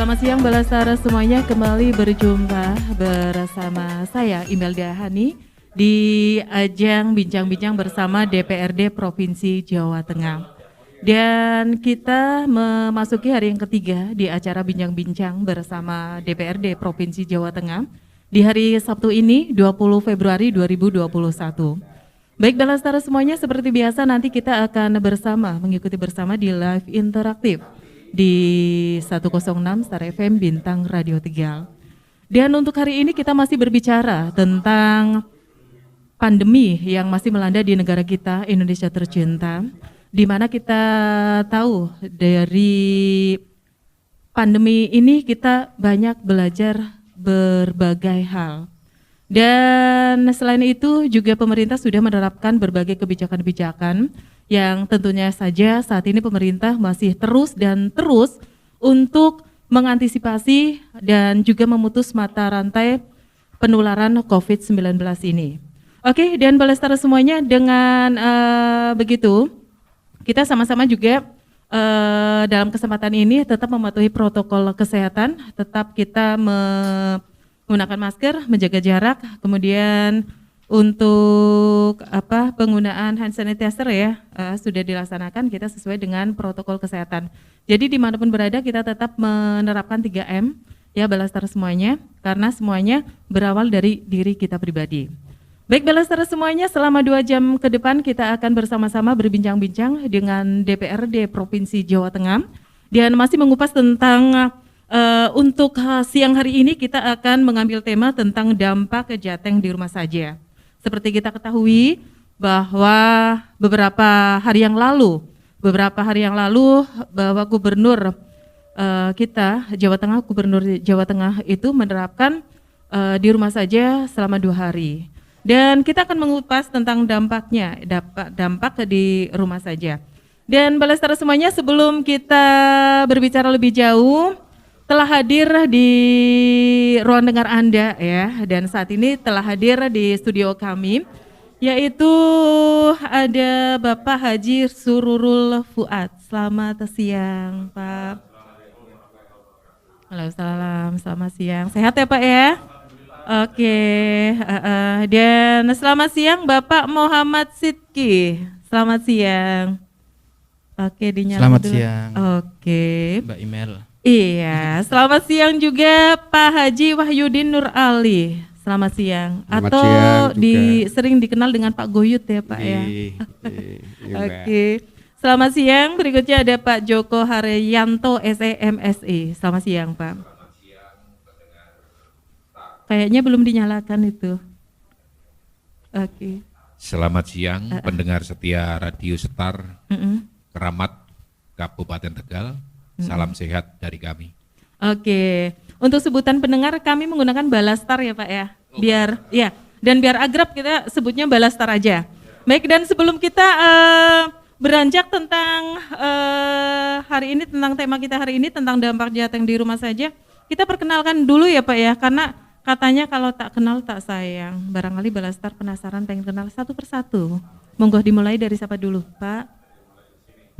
Selamat siang Balasara semuanya, kembali berjumpa bersama saya Imelda Hani di ajang bincang-bincang bersama DPRD Provinsi Jawa Tengah. Dan kita memasuki hari yang ketiga di acara bincang-bincang bersama DPRD Provinsi Jawa Tengah di hari Sabtu ini 20 Februari 2021. Baik Balasara semuanya, seperti biasa nanti kita akan mengikuti bersama di live interaktif di 106 Star FM Bintang Radio Tegal. Dan untuk hari ini kita masih berbicara tentang pandemi yang masih melanda di negara kita, Indonesia tercinta, di mana kita tahu dari pandemi ini kita banyak belajar berbagai hal. Dan selain itu juga pemerintah sudah menerapkan berbagai kebijakan-kebijakan yang tentunya saja saat ini pemerintah masih terus untuk mengantisipasi dan juga memutus mata rantai penularan COVID-19 ini. Oke, dan Balasara semuanya, dengan begitu kita sama-sama juga dalam kesempatan ini tetap mematuhi protokol kesehatan, tetap kita menggunakan masker, menjaga jarak, kemudian untuk penggunaan hand sanitizer ya sudah dilaksanakan kita sesuai dengan protokol kesehatan. Jadi dimanapun berada kita tetap menerapkan 3M ya Balasara semuanya, karena semuanya berawal dari diri kita pribadi. Baik Balasara semuanya, selama 2 jam ke depan kita akan bersama-sama berbincang-bincang dengan DPRD Provinsi Jawa Tengah dan masih mengupas tentang untuk siang hari ini kita akan mengambil tema tentang dampak jateng di rumah saja. Seperti kita ketahui bahwa beberapa hari yang lalu bahwa Gubernur Gubernur Jawa Tengah itu menerapkan di rumah saja selama 2 hari. Dan kita akan mengupas tentang dampak di rumah saja. Dan Balasara semuanya, sebelum kita berbicara lebih jauh, telah hadir di ruang dengar Anda ya, dan saat ini telah hadir di studio kami yaitu ada Bapak Haji Sururul Fuad. Selamat siang Pak. Halo, selamat siang. Sehat ya Pak ya? Oke, dan selamat siang Bapak Muhammad Sidki. Selamat siang. Oke, dinyalakan Selamat dulu. siang. Oke. Mbak Imel. Iya, selamat siang juga Pak Haji Wahyudin Nur Ali. Selamat siang. Selamat atau siang sering dikenal dengan Pak Goyut ya Pak ya. Oke. Selamat siang. Berikutnya ada Pak Joko Haryanto SEMSI. Selamat siang Pak. Kayaknya belum dinyalakan itu. Oke. Selamat siang pendengar setia Radio Star Keramat Kabupaten Tegal. Salam sehat dari kami. Oke, untuk sebutan pendengar kami menggunakan Balastar ya Pak ya, dan biar agrab kita sebutnya Balastar aja. Baik, dan sebelum kita beranjak tentang hari ini, tentang tema kita hari ini tentang dampak jateng di rumah saja, kita perkenalkan dulu ya Pak ya, karena katanya kalau tak kenal tak sayang. Barangkali Balastar penasaran pengen kenal satu persatu. Monggo dimulai dari siapa dulu Pak?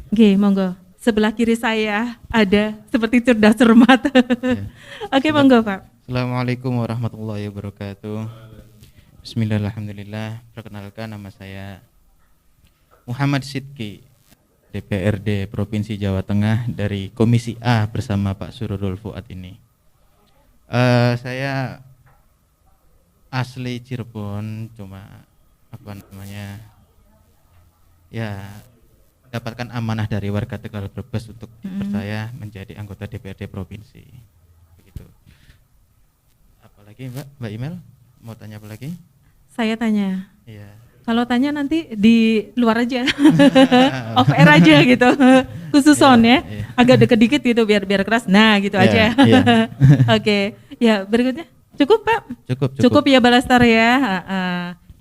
Oke, monggo. Sebelah kiri saya ada seperti cerdas cermat. Ya. Oke, monggo Pak. Assalamualaikum warahmatullahi wabarakatuh. Bismillahirrahmanirrahim. Perkenalkan, nama saya Muhammad Sidki, DPRD Provinsi Jawa Tengah dari Komisi A bersama Pak Sururul Fuad ini. Saya asli Cirebon, cuma dapatkan amanah dari warga Tegal Brebes untuk dipercaya menjadi anggota DPRD provinsi. Begitu. Apalagi Mbak Imel mau tanya apa lagi? Saya tanya. Iya. Kalau tanya nanti di luar aja, off air aja gitu, khusus sound ya, agak deket dikit gitu biar keras. Nah gitu aja. Oke. Ya berikutnya cukup Pak. Cukup ya Balastar ya.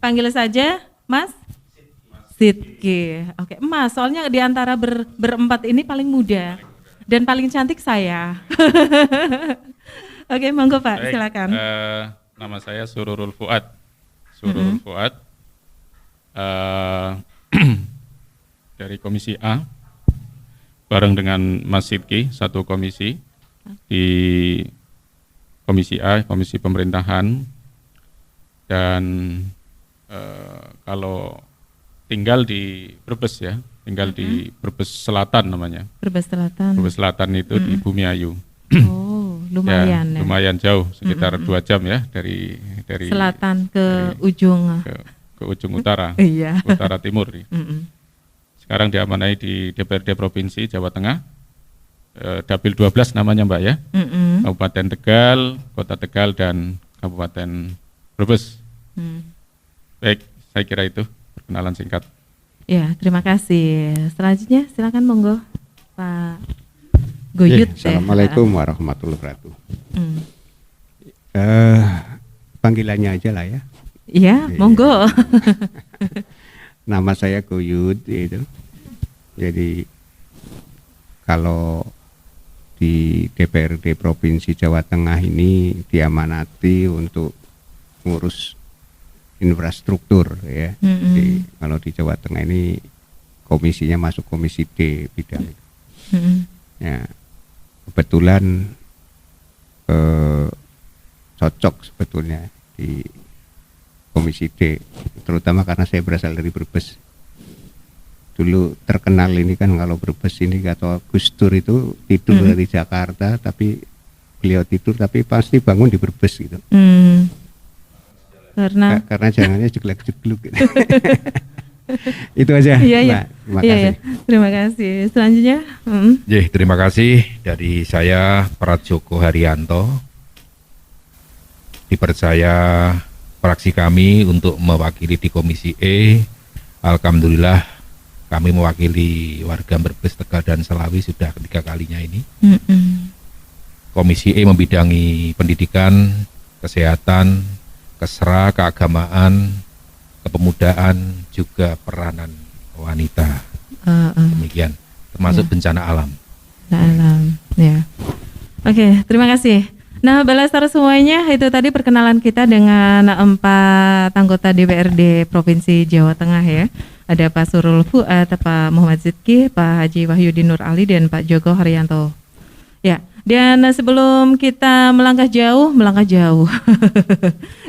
Panggil saja Mas Sidki. Oke, Mas, soalnya di antara berempat ini paling muda dan paling cantik saya. Oke, monggo Pak. Baik, silakan. Nama saya Sururul Fuad. Fuad dari Komisi A bareng dengan Mas Sidki, satu komisi. di Komisi A, Komisi Pemerintahan, dan kalau tinggal di Brebes ya, tinggal di Brebes Selatan namanya. Brebes Selatan. Brebes Selatan itu di Bumiayu. Oh, lumayan ya. Lumayan jauh, sekitar 2 jam ya dari selatan ke ujung. ke ujung utara, Iya. utara timur. Sekarang diamanai di DPRD Provinsi Jawa Tengah, Dapil 12 namanya Mbak ya, Kabupaten Tegal, Kota Tegal, dan Kabupaten Brebes. Baik, saya kira itu perkenalan singkat. Ya, terima kasih. Selanjutnya silakan monggo Pak Guyut. Assalamualaikum warahmatullahi wabarakatuh. Panggilannya aja lah ya. Iya, monggo. Nama saya Guyut itu. Jadi kalau di DPRD Provinsi Jawa Tengah ini diamanati untuk ngurus infrastruktur ya. Jadi, kalau di Jawa Tengah ini komisinya masuk Komisi D bidang itu. Ya, kebetulan cocok sebetulnya di Komisi D, terutama karena saya berasal dari Brebes. Dulu terkenal ini kan kalau Brebes ini atau Gus Dur itu tidur dari Jakarta, tapi beliau tidur tapi pasti bangun di Brebes gitu. Karena jangannya jeglek-jegluk. Gitu. Itu aja. Iya. Terima kasih. Terima kasih. Selanjutnya. Terima kasih dari saya Pratjoko Haryanto. Dipercaya fraksi kami untuk mewakili di Komisi E. Alhamdulillah kami mewakili warga Brebes, Tegal, dan Selawi sudah ketiga kalinya ini. Komisi E membidangi pendidikan, kesehatan, kesra, keagamaan, kepemudaan, juga peranan wanita. Demikian, termasuk bencana alam. Ya. Oke, terima kasih. Nah, Balasar semuanya, itu tadi perkenalan kita dengan 4 anggota DPRD Provinsi Jawa Tengah ya. Ada Pak Surul Fuad, Pak Muhammad Sidki, Pak Haji Wahyudin Nur Ali, dan Pak Joko Haryanto. Ya, dan sebelum kita melangkah jauh,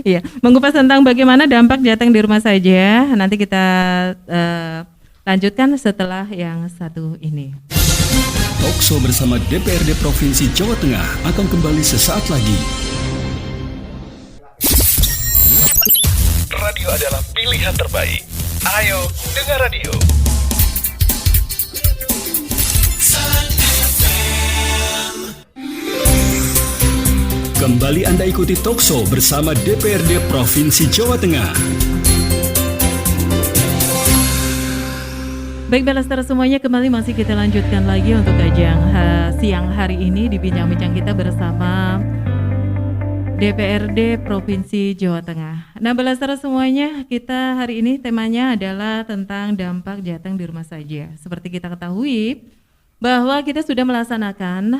ya, mengupas tentang bagaimana dampak Jateng di rumah saja, nanti kita lanjutkan setelah yang satu ini. Talkshow bersama DPRD Provinsi Jawa Tengah akan kembali sesaat lagi. Radio adalah pilihan terbaik. Ayo dengar radio. Kembali Anda ikuti Talkshow bersama DPRD Provinsi Jawa Tengah. Baik, Balastar semuanya, kembali masih kita lanjutkan lagi untuk ajang siang hari ini di bincang-bincang kita bersama DPRD Provinsi Jawa Tengah. Nah, Balastar semuanya, kita hari ini temanya adalah tentang dampak Jateng di rumah saja. Seperti kita ketahui bahwa kita sudah melaksanakan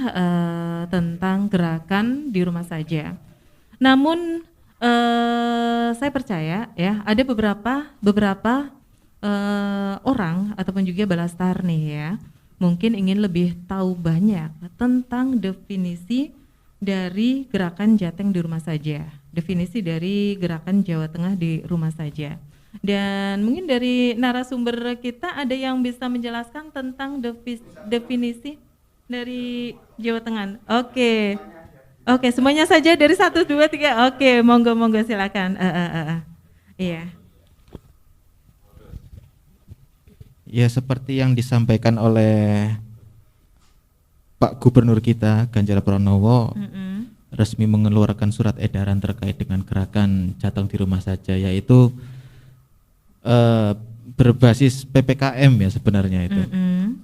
tentang gerakan di rumah saja. Namun saya percaya ya ada beberapa orang ataupun juga Balastar nih ya, mungkin ingin lebih tahu banyak tentang definisi dari gerakan Jateng di rumah saja, definisi dari gerakan Jawa Tengah di rumah saja. Dan mungkin dari narasumber kita ada yang bisa menjelaskan tentang definisi dari Jawa Tengah. Oke, semuanya saja dari 1, 2, 3. Oke, monggo silakan. Iya. Ya, seperti yang disampaikan oleh Pak Gubernur kita Ganjar Pranowo, resmi mengeluarkan surat edaran terkait dengan gerakan Jateng di rumah saja, yaitu berbasis PPKM ya sebenarnya itu.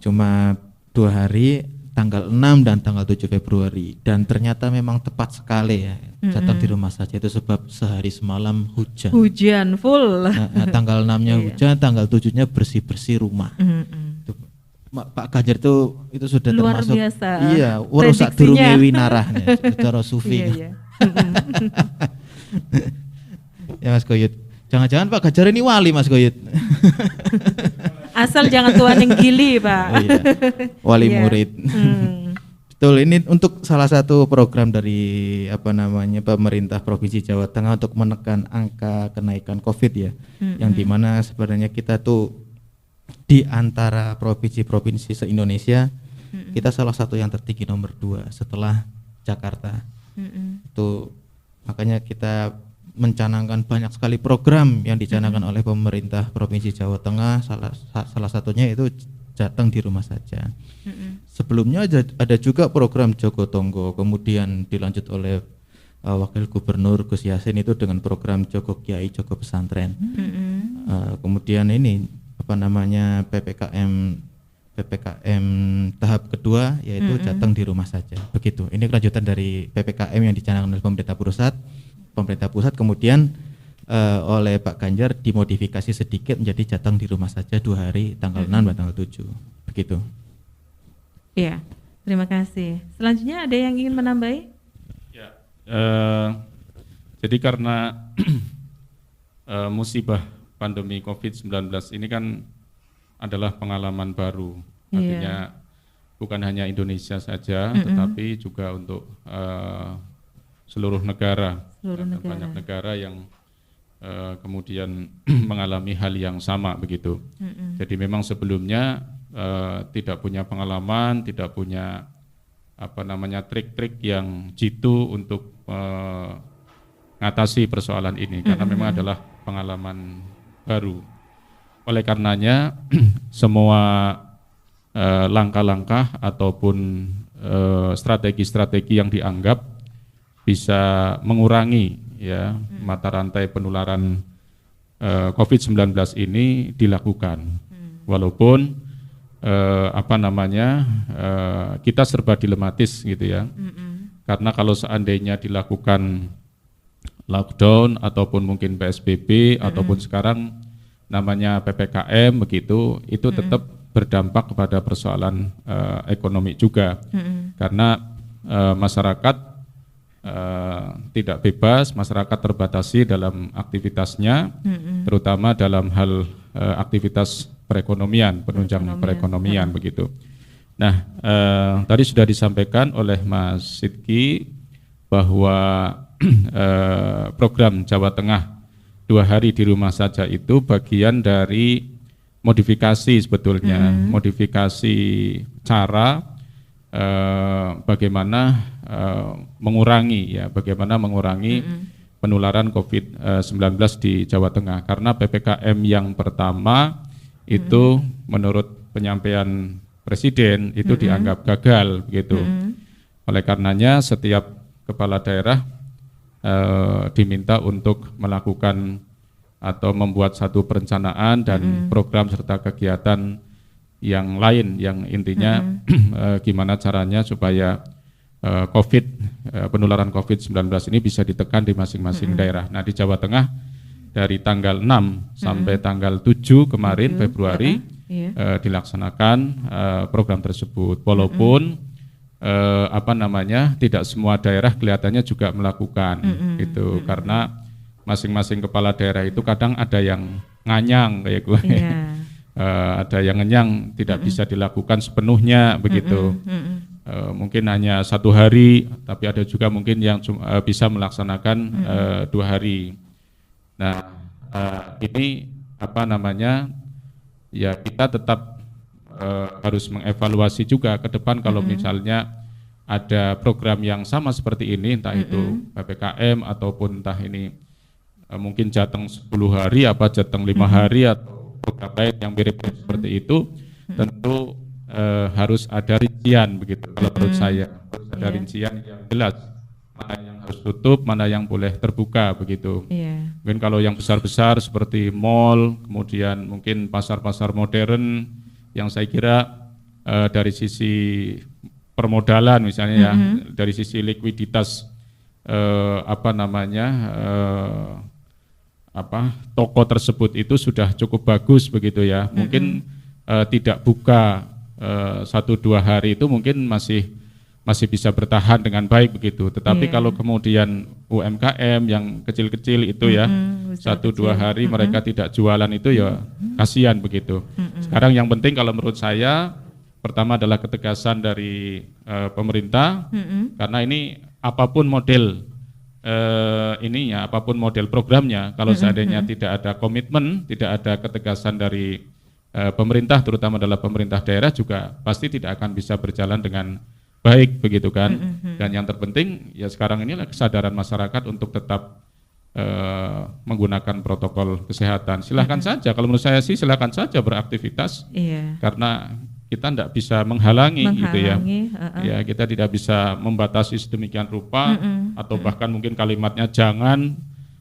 Cuma 2 hari, tanggal 6 dan tanggal 7 Februari, dan ternyata memang tepat sekali ya Jateng di rumah saja itu, sebab sehari semalam hujan. Hujan full. Tanggal 6-nya hujan, tanggal 7-nya bersih-bersih rumah. Pak Ganjar itu sudah luar termasuk biasa. Iya, warusak durunge winarahnya secara sufi. Iya. Ya Mas Goyut. Jangan-jangan Pak Ganjar ini wali Mas Goyut. Asal jangan tuan yang gili, Pak. Oh, iya. Wali murid. Betul, ini untuk salah satu program dari pemerintah Provinsi Jawa Tengah untuk menekan angka kenaikan COVID ya, yang dimana sebenarnya kita tuh di antara provinsi-provinsi se-Indonesia kita salah satu yang tertinggi nomor 2 setelah Jakarta. Itu makanya kita mencanangkan banyak sekali program yang dicanangkan oleh pemerintah Provinsi Jawa Tengah, salah satunya itu Jateng di rumah saja. Sebelumnya ada juga program Joko Tonggo, kemudian dilanjut oleh Wakil Gubernur Gus Yassin itu dengan program Joko Kiai Joko Pesantren. Kemudian ini PPKM tahap kedua yaitu Jateng di rumah saja. Begitu. Ini kelanjutan dari PPKM yang dicanangkan oleh pemerintah pusat kemudian oleh Pak Ganjar dimodifikasi sedikit menjadi Jateng di rumah saja 2 hari tanggal 6 dan tanggal 7. Begitu. Iya, terima kasih. Selanjutnya ada yang ingin menambahi? Ya, jadi karena musibah pandemi COVID-19 ini kan adalah pengalaman baru. Artinya bukan hanya Indonesia saja, tetapi juga untuk seluruh negara. Banyak negara yang kemudian mengalami hal yang sama begitu. Jadi memang sebelumnya tidak punya pengalaman, tidak punya trik-trik yang jitu untuk mengatasi persoalan ini karena memang adalah pengalaman baru. Oleh karenanya semua langkah-langkah ataupun strategi-strategi yang dianggap bisa mengurangi ya mata rantai penularan COVID-19 ini dilakukan. Walaupun kita serba dilematis gitu ya. Karena kalau seandainya dilakukan lockdown ataupun mungkin PSBB ataupun sekarang namanya PPKM begitu, itu tetap berdampak kepada persoalan ekonomi juga. Karena masyarakat tidak bebas, masyarakat terbatasi dalam aktivitasnya, terutama dalam hal aktivitas perekonomian, penunjang perekonomian begitu. Nah, tadi sudah disampaikan oleh Mas Sidki bahwa program Jawa Tengah 2 hari di rumah saja itu bagian dari modifikasi sebetulnya, modifikasi cara bagaimana mengurangi penularan COVID-19 di Jawa Tengah. Karena PPKM yang pertama itu menurut penyampaian Presiden itu dianggap gagal begitu. Oleh karenanya setiap kepala daerah diminta untuk melakukan atau membuat satu perencanaan dan program serta kegiatan yang lain yang intinya gimana caranya supaya penularan COVID-19 ini bisa ditekan di masing-masing daerah. Nah di Jawa Tengah dari tanggal 6 sampai tanggal 7 kemarin Februari dilaksanakan program tersebut. Walaupun tidak semua daerah kelihatannya juga melakukan itu karena masing-masing kepala daerah itu kadang ada yang nganyang kayak gue. Ada yang ngenyang tidak bisa dilakukan sepenuhnya begitu. Mungkin hanya 1 hari, tapi ada juga mungkin yang bisa melaksanakan 2 hari. Nah, ini ya kita tetap harus mengevaluasi juga ke depan kalau misalnya ada program yang sama seperti ini, entah itu PPKM ataupun entah ini mungkin Jateng 10 hari, Jateng 5 hari atau program lain yang mirip seperti itu, tentu harus ada rincian begitu. Kalau menurut saya harus ada rincian yang jelas mana yang harus tutup, mana yang boleh terbuka begitu. Mungkin kalau yang besar-besar seperti mall, kemudian mungkin pasar-pasar modern yang saya kira dari sisi permodalan misalnya dari sisi likuiditas toko tersebut itu sudah cukup bagus begitu ya. Mungkin tidak buka 1-2 hari itu mungkin masih bisa bertahan dengan baik begitu. Tetapi kalau kemudian UMKM yang kecil-kecil itu ya 1-2 hari mereka tidak jualan itu ya kasihan begitu. Sekarang yang penting kalau menurut saya pertama adalah ketegasan dari pemerintah, karena ini apapun model apapun model programnya, kalau seandainya tidak ada komitmen, tidak ada ketegasan dari pemerintah, terutama adalah pemerintah daerah, juga pasti tidak akan bisa berjalan dengan baik, begitu kan. Dan yang terpenting ya sekarang inilah kesadaran masyarakat untuk tetap menggunakan protokol kesehatan. Silahkan saja, kalau menurut saya sih silahkan saja beraktivitas, karena kita tidak bisa menghalangi gitu ya. Ya, kita tidak bisa membatasi sedemikian rupa, atau bahkan mungkin kalimatnya jangan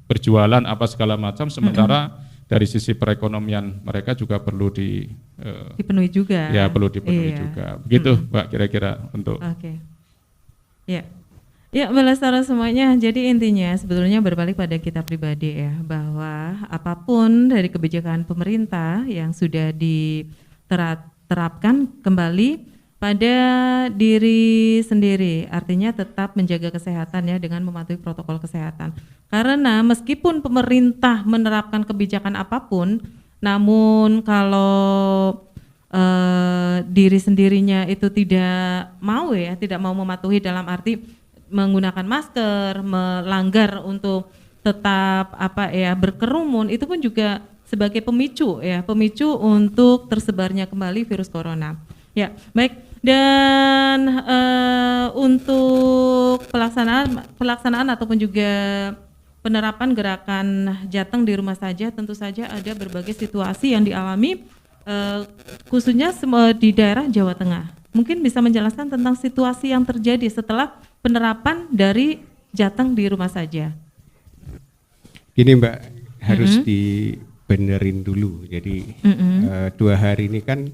berjualan apa segala macam, sementara dari sisi perekonomian mereka juga perlu dipenuhi juga. Ya, perlu dipenuhi juga. Begitu, Mbak, kira-kira untuk. Oke. Ya. Ya, Melestara semuanya. Jadi intinya sebetulnya berbalik pada kita pribadi ya, bahwa apapun dari kebijakan pemerintah yang sudah diterapkan kembali pada diri sendiri, artinya tetap menjaga kesehatan ya dengan mematuhi protokol kesehatan. Karena meskipun pemerintah menerapkan kebijakan apapun, namun kalau diri sendirinya itu tidak mau mematuhi dalam arti menggunakan masker, melanggar untuk tetap berkerumun, itu pun juga sebagai pemicu untuk tersebarnya kembali virus corona. Ya, baik. Dan untuk pelaksanaan ataupun juga penerapan gerakan Jateng di rumah saja, tentu saja ada berbagai situasi yang dialami khususnya di daerah Jawa Tengah. Mungkin bisa menjelaskan tentang situasi yang terjadi setelah penerapan dari Jateng di rumah saja. Gini Mbak, harus dibenerin dulu. Jadi 2 hari ini kan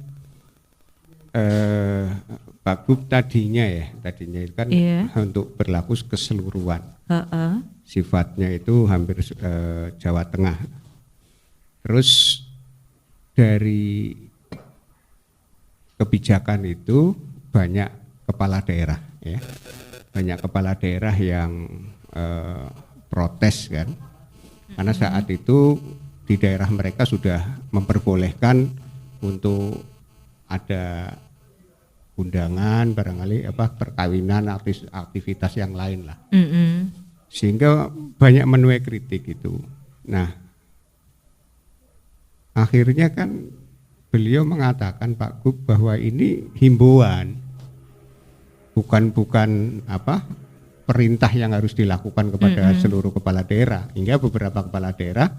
Pak Gub tadinya itu kan untuk berlaku keseluruhan. Sifatnya itu hampir Jawa Tengah. Terus dari kebijakan itu banyak kepala daerah ya. Banyak kepala daerah yang protes kan. Karena saat itu di daerah mereka sudah memperbolehkan untuk ada undangan barangkali perkawinan, aktivitas yang lain lah. Sehingga banyak menuai kritik itu. Nah, akhirnya kan beliau mengatakan Pak Gub bahwa ini himbauan, bukan perintah yang harus dilakukan kepada seluruh kepala daerah. Hingga beberapa kepala daerah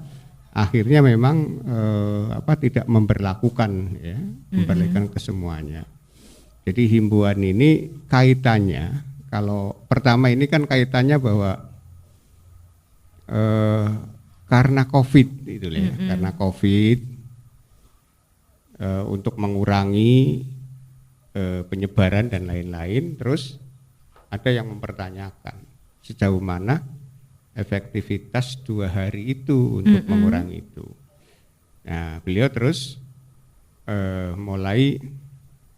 akhirnya memang tidak memberlakukan memberlakukan ke semuanya. Jadi himbauan ini kaitannya, kalau pertama ini kan kaitannya bahwa karena COVID itu ya, karena COVID untuk mengurangi penyebaran dan lain-lain, terus ada yang mempertanyakan sejauh mana efektivitas 2 hari itu untuk mengurangi itu. Nah, beliau terus mulai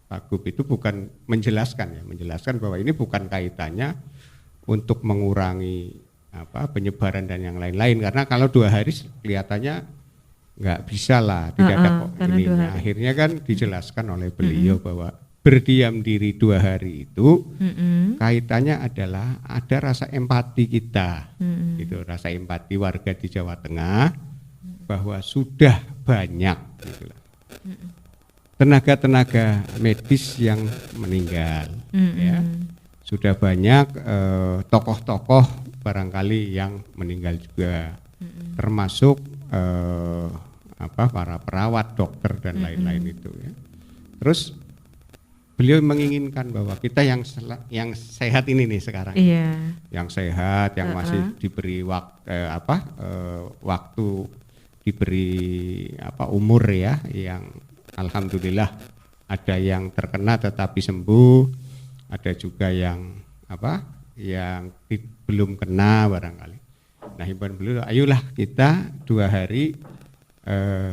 Pak Gub itu bukan menjelaskan bahwa ini bukan kaitannya untuk mengurangi penyebaran dan yang lain-lain, karena kalau 2 hari kelihatannya nggak bisa lah, tidak ada kok ininya. Akhirnya kan dijelaskan oleh beliau bahwa berdiam diri 2 hari itu kaitannya adalah ada rasa empati kita, gitu, rasa empati warga di Jawa Tengah bahwa sudah banyak gitu lah, tenaga-tenaga medis yang meninggal, ya, sudah banyak tokoh-tokoh barangkali yang meninggal juga, termasuk para perawat, dokter dan lain-lain itu ya. Terus beliau menginginkan bahwa kita yang sehat ini nih sekarang, yang sehat, yang masih diberi waktu, diberi umur ya, yang alhamdulillah ada yang terkena tetapi sembuh, ada juga yang yang belum kena barangkali. Nah, himbauan beliau, ayolah kita 2 hari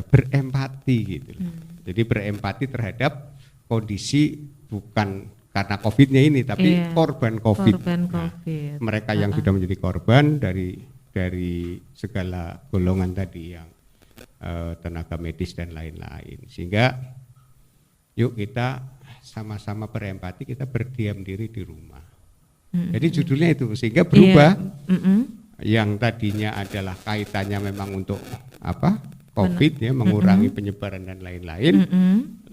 berempati gitu. Jadi berempati terhadap kondisi bukan karena COVID-nya ini, tapi korban COVID. Nah, mereka yang sudah menjadi korban dari segala golongan tadi, yang tenaga medis dan lain-lain. Sehingga yuk kita sama-sama berempati, kita berdiam diri di rumah. Jadi judulnya itu sehingga berubah. Yang tadinya adalah kaitannya memang untuk COVID ya, mengurangi penyebaran dan lain-lain.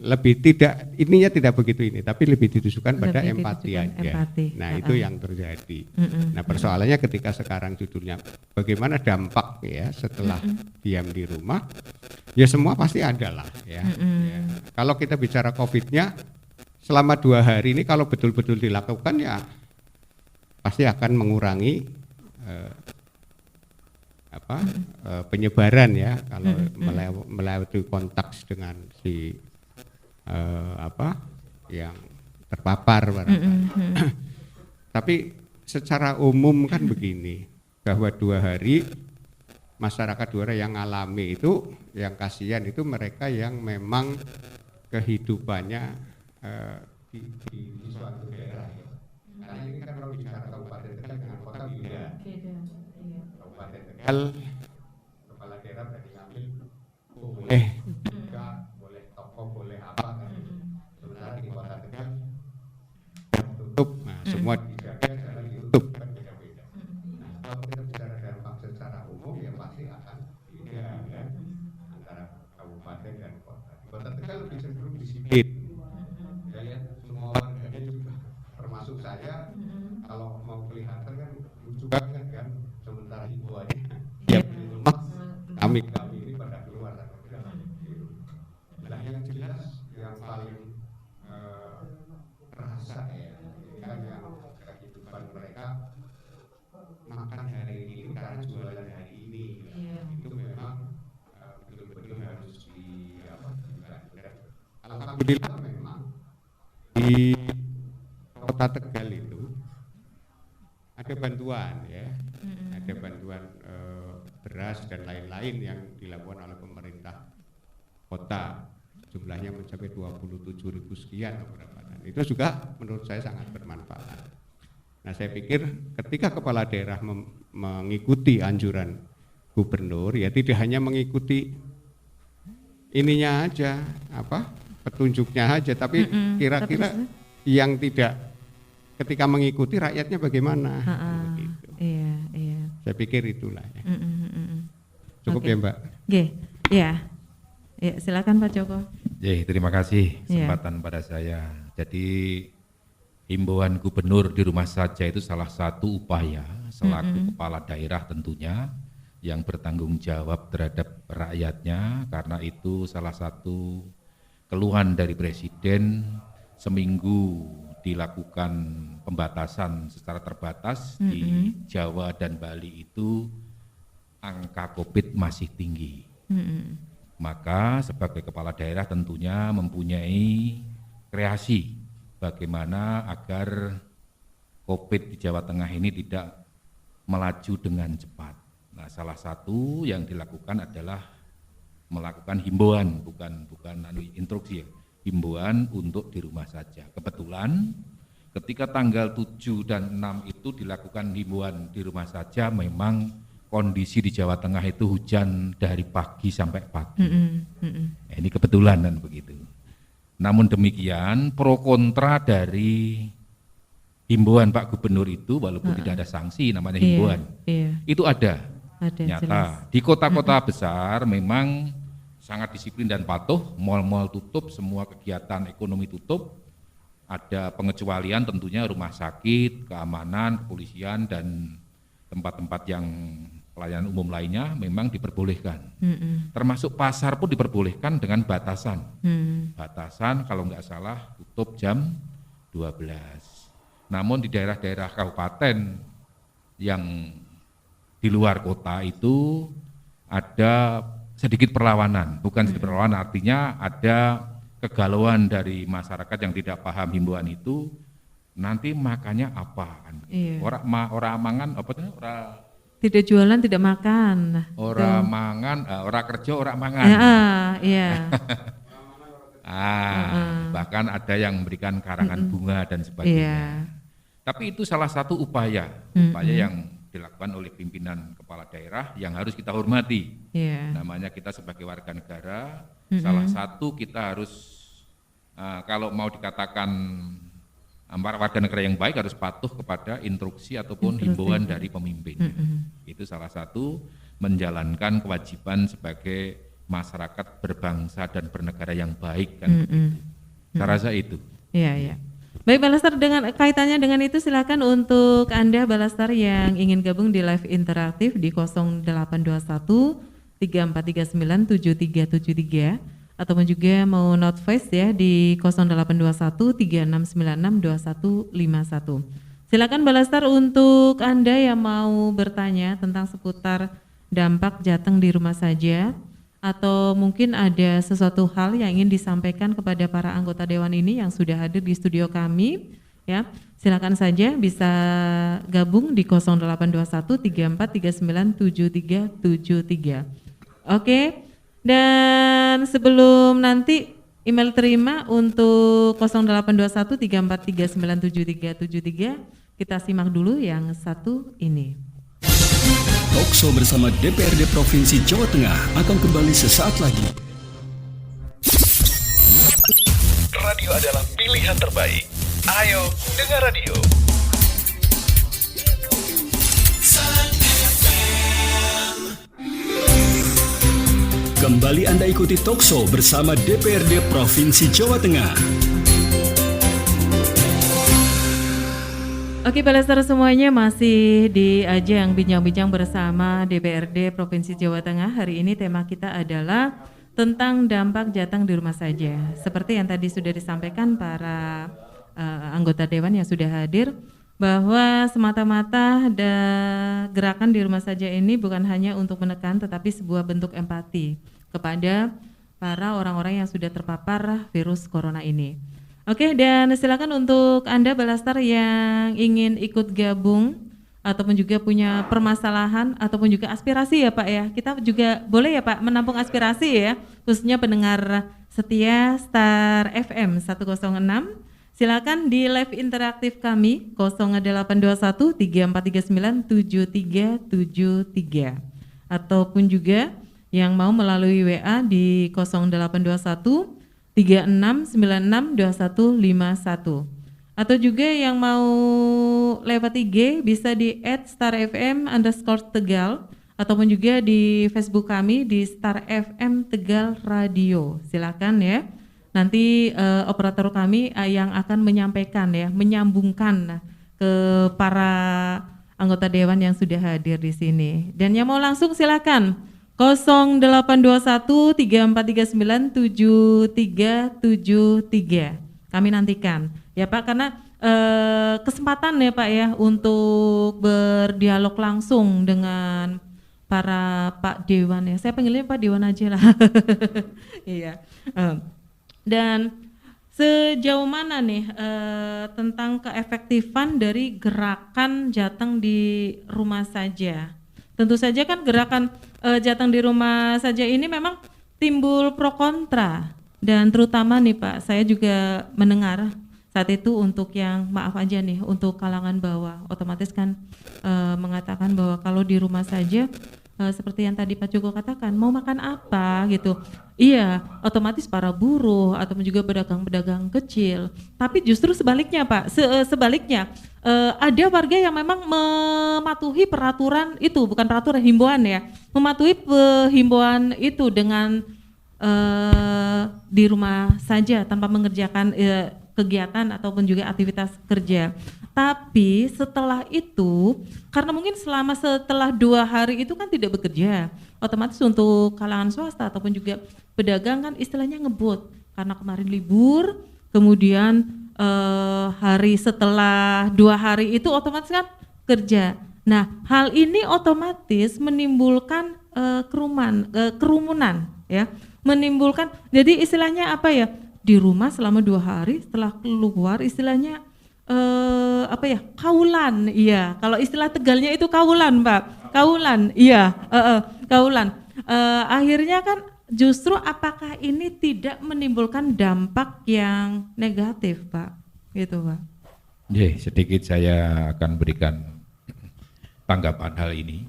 Lebih tidak, ininya tidak begitu ini, tapi lebih ditujukan pada empati aja. Nah, itu yang terjadi. Nah, persoalannya ketika sekarang judulnya bagaimana dampak ya setelah diam di rumah, ya semua pasti ada lah ya. Ya. Kalau kita bicara COVID-nya selama 2 hari ini kalau betul-betul dilakukan ya pasti akan mengurangi penyebaran ya, kalau melewati kontak dengan si yang terpapar barangkali. Tapi secara umum kan begini, bahwa 2 hari masyarakat 2 hari yang alami itu, yang kasihan itu mereka yang memang kehidupannya di suatu daerah ya. Karena ini kan kalau bicara Kabupaten Tegal dengan kota beda. Kabupaten Tegal kepala daerah berarti ngambil boleh boleh tokoh boleh apa kan. Sebenarnya di kota Tegal tutup, nah semua dijaga sekarang ditutup kan beda-beda. Nah kalau kita bicara dampak secara umum ya pasti akan beda kan antara kabupaten dan kota. Di kota Tegal lebih cenderung disiplin. Ya semua warganya juga termasuk saya kalau mau kelihatan kan lucu banget kan, sementara hiburannya ya di rumah kami ini pada keluar. Nah yang jelas yang paling terasa ya kan yang kehidupan mereka makan hari ini karena jualan hari ini itu memang betul-betul harus alhamdulillah memang di kota Tegal itu ada bantuan ya, ada bantuan beras dan lain-lain yang dilakukan oleh pemerintah kota, jumlahnya mencapai 27.000 sekian atau berapa. Dan itu juga menurut saya sangat bermanfaat. Nah saya pikir ketika kepala daerah mengikuti anjuran gubernur ya tidak hanya mengikuti ininya aja petunjuknya aja, tapi kira-kira yang tidak ketika mengikuti rakyatnya bagaimana? Begitu. Iya. Saya pikir itulah ya. Cukup ya Mbak. Ya, silakan Pak Joko. Terima kasih kesempatan pada saya. Jadi himbauan gubernur di rumah saja itu salah satu upaya selaku kepala daerah tentunya yang bertanggung jawab terhadap rakyatnya, karena itu salah satu keluhan dari Presiden. Seminggu dilakukan pembatasan secara terbatas di Jawa dan Bali itu angka COVID masih tinggi. Maka sebagai kepala daerah tentunya mempunyai kreasi bagaimana agar COVID di Jawa Tengah ini tidak melaju dengan cepat. Nah, salah satu yang dilakukan adalah melakukan himbauan, bukan instruksi ya. Himbauan untuk di rumah saja. Kebetulan ketika tanggal 7 dan 6 itu dilakukan himbauan di rumah saja, memang kondisi di Jawa Tengah itu hujan dari pagi sampai pagi. Ini kebetulan dan begitu. Namun demikian pro kontra dari himbauan Pak Gubernur itu, walaupun tidak ada sanksi namanya himbauan, itu ada nyata. Jelas. Di kota-kota besar memang sangat disiplin dan patuh, mal-mal tutup, semua kegiatan ekonomi tutup, ada pengecualian tentunya rumah sakit, keamanan, kepolisian, dan tempat-tempat yang pelayanan umum lainnya memang diperbolehkan. Termasuk pasar pun diperbolehkan dengan batasan. Batasan kalau nggak salah tutup jam 12. Namun di daerah-daerah kabupaten yang di luar kota itu ada sedikit perlawanan, bukan sedikit perlawanan, artinya ada kegalauan dari masyarakat yang tidak paham himbauan itu, nanti makannya apa? Ora mangan apa tuh? Tidak jualan, tidak makan. Ora mangan, ora kerja, ora mangan. Bahkan ada yang memberikan karangan bunga dan sebagainya. Tapi itu salah satu upaya yang dilakukan oleh pimpinan kepala daerah yang harus kita hormati. Namanya kita sebagai warga negara, salah satu kita harus kalau mau dikatakan warga negara yang baik harus patuh kepada instruksi ataupun himbauan dari pemimpin. Itu salah satu menjalankan kewajiban sebagai masyarakat berbangsa dan bernegara yang baik kan. Saya rasa itu. Iya. Baik Balastar, dengan kaitannya dengan itu silakan untuk Anda Balastar yang ingin gabung di live interaktif di 0821 3439 7373 ataupun juga mau note voice ya di 0821 3696 2151. Silakan Balastar untuk Anda yang mau bertanya tentang seputar dampak Jateng di rumah saja, atau mungkin ada sesuatu hal yang ingin disampaikan kepada para anggota dewan ini yang sudah hadir di studio kami, ya silakan saja bisa gabung di 0821 3439 7373. Oke, dan sebelum nanti email terima untuk 0821 3439 7373, kita simak dulu yang satu ini. Talkshow bersama DPRD Provinsi Jawa Tengah akan kembali sesaat lagi. Radio adalah pilihan terbaik. Ayo dengar radio. Kembali Anda ikuti Talkshow bersama DPRD Provinsi Jawa Tengah. Oke Balastar semuanya, masih di ajang bincang-bincang bersama DPRD Provinsi Jawa Tengah. Hari ini tema kita adalah tentang dampak Jateng di rumah saja. Seperti yang tadi sudah disampaikan para anggota dewan yang sudah hadir, bahwa semata-mata gerakan di rumah saja ini bukan hanya untuk menekan, tetapi sebuah bentuk empati kepada para orang-orang yang sudah terpapar virus corona ini. Oke, dan silakan untuk Anda Balastar yang ingin ikut gabung ataupun juga punya permasalahan ataupun juga aspirasi ya Pak ya. Kita juga boleh ya Pak menampung aspirasi ya, khususnya pendengar setia Star FM 106. Silakan di live interaktif kami 0821 3439 7373 ataupun juga yang mau melalui WA di 0821 36962151 atau juga yang mau lewat IG bisa di @starfm_tegal ataupun juga di Facebook kami di Star FM Tegal Radio. Silakan ya. Nanti operator kami yang akan menyampaikan ya, menyambungkan ke para anggota dewan yang sudah hadir di sini. Dan yang mau langsung silakan 0821 3439 7373. Kami nantikan ya Pak, karena kesempatan ya Pak ya untuk berdialog langsung dengan para Pak Dewan ya. Saya panggilnya Pak Dewan aja lah. Iya. Dan sejauh mana nih tentang keefektifan dari gerakan Jateng di rumah saja? Tentu saja kan gerakan Jateng di rumah saja ini memang timbul pro kontra, dan terutama nih Pak, saya juga mendengar saat itu untuk yang maaf aja nih untuk kalangan bawah, otomatis kan mengatakan bahwa kalau di rumah saja seperti yang tadi Pak Joko katakan, mau makan apa gitu. Iya, otomatis para buruh ataupun juga pedagang-pedagang kecil. Tapi justru sebaliknya Pak, sebaliknya ada warga yang memang mematuhi peraturan itu, bukan peraturan, himbauan ya, mematuhi himbauan itu dengan di rumah saja tanpa mengerjakan kegiatan ataupun juga aktivitas kerja. Tapi setelah itu, karena mungkin setelah 2 hari itu kan tidak bekerja, otomatis untuk kalangan swasta ataupun juga pedagang kan istilahnya ngebut, karena kemarin libur, kemudian hari setelah 2 hari itu otomatis kan kerja. Nah, hal ini otomatis menimbulkan kerumunan ya, menimbulkan, jadi istilahnya apa ya, di rumah selama 2 hari, setelah keluar istilahnya kaulan, iya, kalau istilah Tegalnya itu kaulan Pak, kaulan, iya, kaulan. Akhirnya kan justru apakah ini tidak menimbulkan dampak yang negatif Pak, gitu Pak? Sedikit saya akan berikan tanggapan hal ini.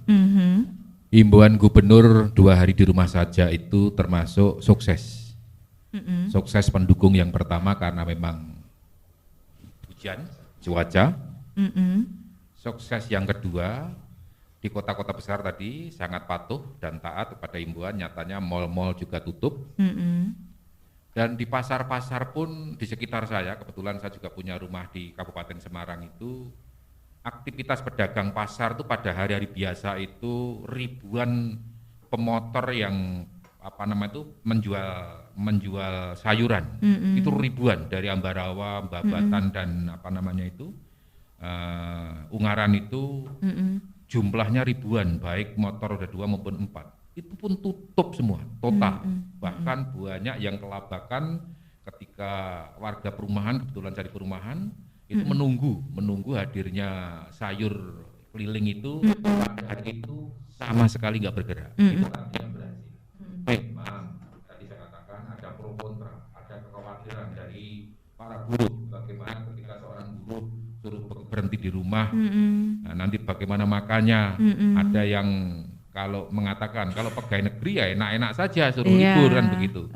Himbauan gubernur 2 hari di rumah saja itu termasuk sukses. Sukses pendukung yang pertama karena memang hujan, cuaca. Sukses yang kedua, di kota-kota besar tadi sangat patuh dan taat kepada himbauan, nyatanya mal-mal juga tutup. Dan di pasar-pasar pun di sekitar saya, kebetulan saya juga punya rumah di Kabupaten Semarang itu, aktivitas pedagang pasar itu pada hari-hari biasa itu ribuan pemotor yang menjual sayuran. Itu ribuan dari Ambarawa, Babatan dan Ungaran itu jumlahnya ribuan, baik motor roda 2 maupun 4. Itu pun tutup semua, total. Bahkan banyak yang kelabakan ketika warga perumahan, kebetulan cari perumahan, itu menunggu hadirnya sayur keliling itu, pada hari itu sama sekali nggak bergerak. Itu artinya berhasil. Memang tadi saya katakan ada pro kontra, ada kekhawatiran dari para buruh, bagaimana ketika seorang buruh suruh berhenti di rumah, nah, nanti bagaimana makannya, ada yang kalau mengatakan kalau pegawai negeri ya enak-enak saja suruh libur kan begitu.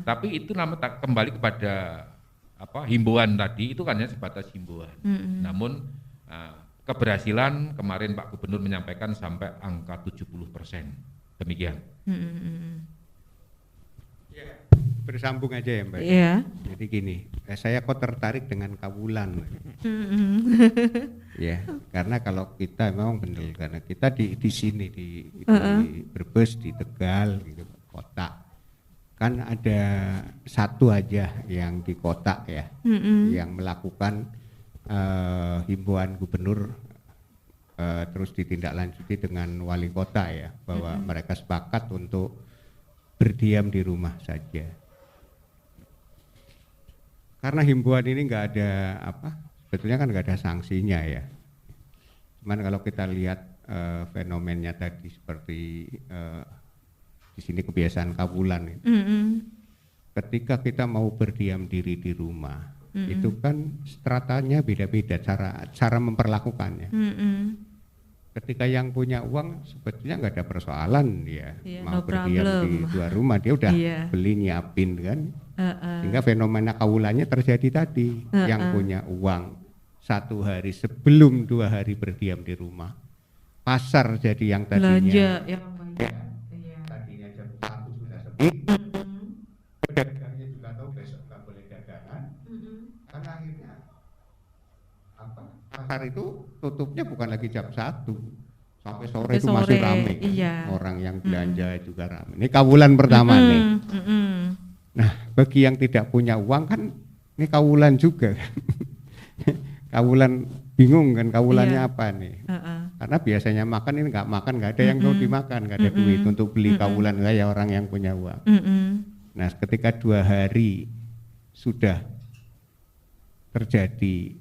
Tapi itu kembali kepada himbauan tadi itu kan ya sebatas himbauan. Namun keberhasilan kemarin Pak Gubernur menyampaikan sampai angka 70%. Demikian. Bersambung aja ya Mbak. Jadi gini, saya kok tertarik dengan Kawulan. Ya, karena kalau kita memang benar, karena kita di sini di Brebes, di Tegal, gitu, kota, kan ada satu aja yang di kota ya, yang melakukan himbauan gubernur, terus ditindaklanjuti dengan wali kota ya, bahwa mereka sepakat untuk berdiam di rumah saja. Karena himbauan ini nggak ada sebetulnya kan nggak ada sanksinya ya. Cuman kalau kita lihat fenomennya tadi seperti di sini kebiasaan Kawulan itu. Ketika kita mau berdiam diri di rumah, itu kan stratanya beda-beda cara memperlakukannya. Ketika yang punya uang sebetulnya nggak ada persoalan dia mau berdiam di luar rumah, dia udah beli nyiapin kan. Sehingga fenomena Kawulannya terjadi tadi, yang punya uang 1 hari sebelum 2 hari berdiam di rumah, pasar jadi yang tadinya tadinya jam 1 sudah sepi, pedagangnya juga tahu besok nggak boleh dagangan, karena akhirnya pasar itu tutupnya bukan lagi jam 1 sampai sore itu masih ramai, orang yang belanja juga ramai. Ini Kawulan pertama nih. Nah, bagi yang tidak punya uang kan ini Kawulan juga. Kawulan bingung kan Kawulannya apa nih? Karena biasanya makan ini nggak ada yang mau dimakan, nggak ada duit untuk beli Kawulan kayak orang yang punya uang. Nah, ketika 2 hari sudah terjadi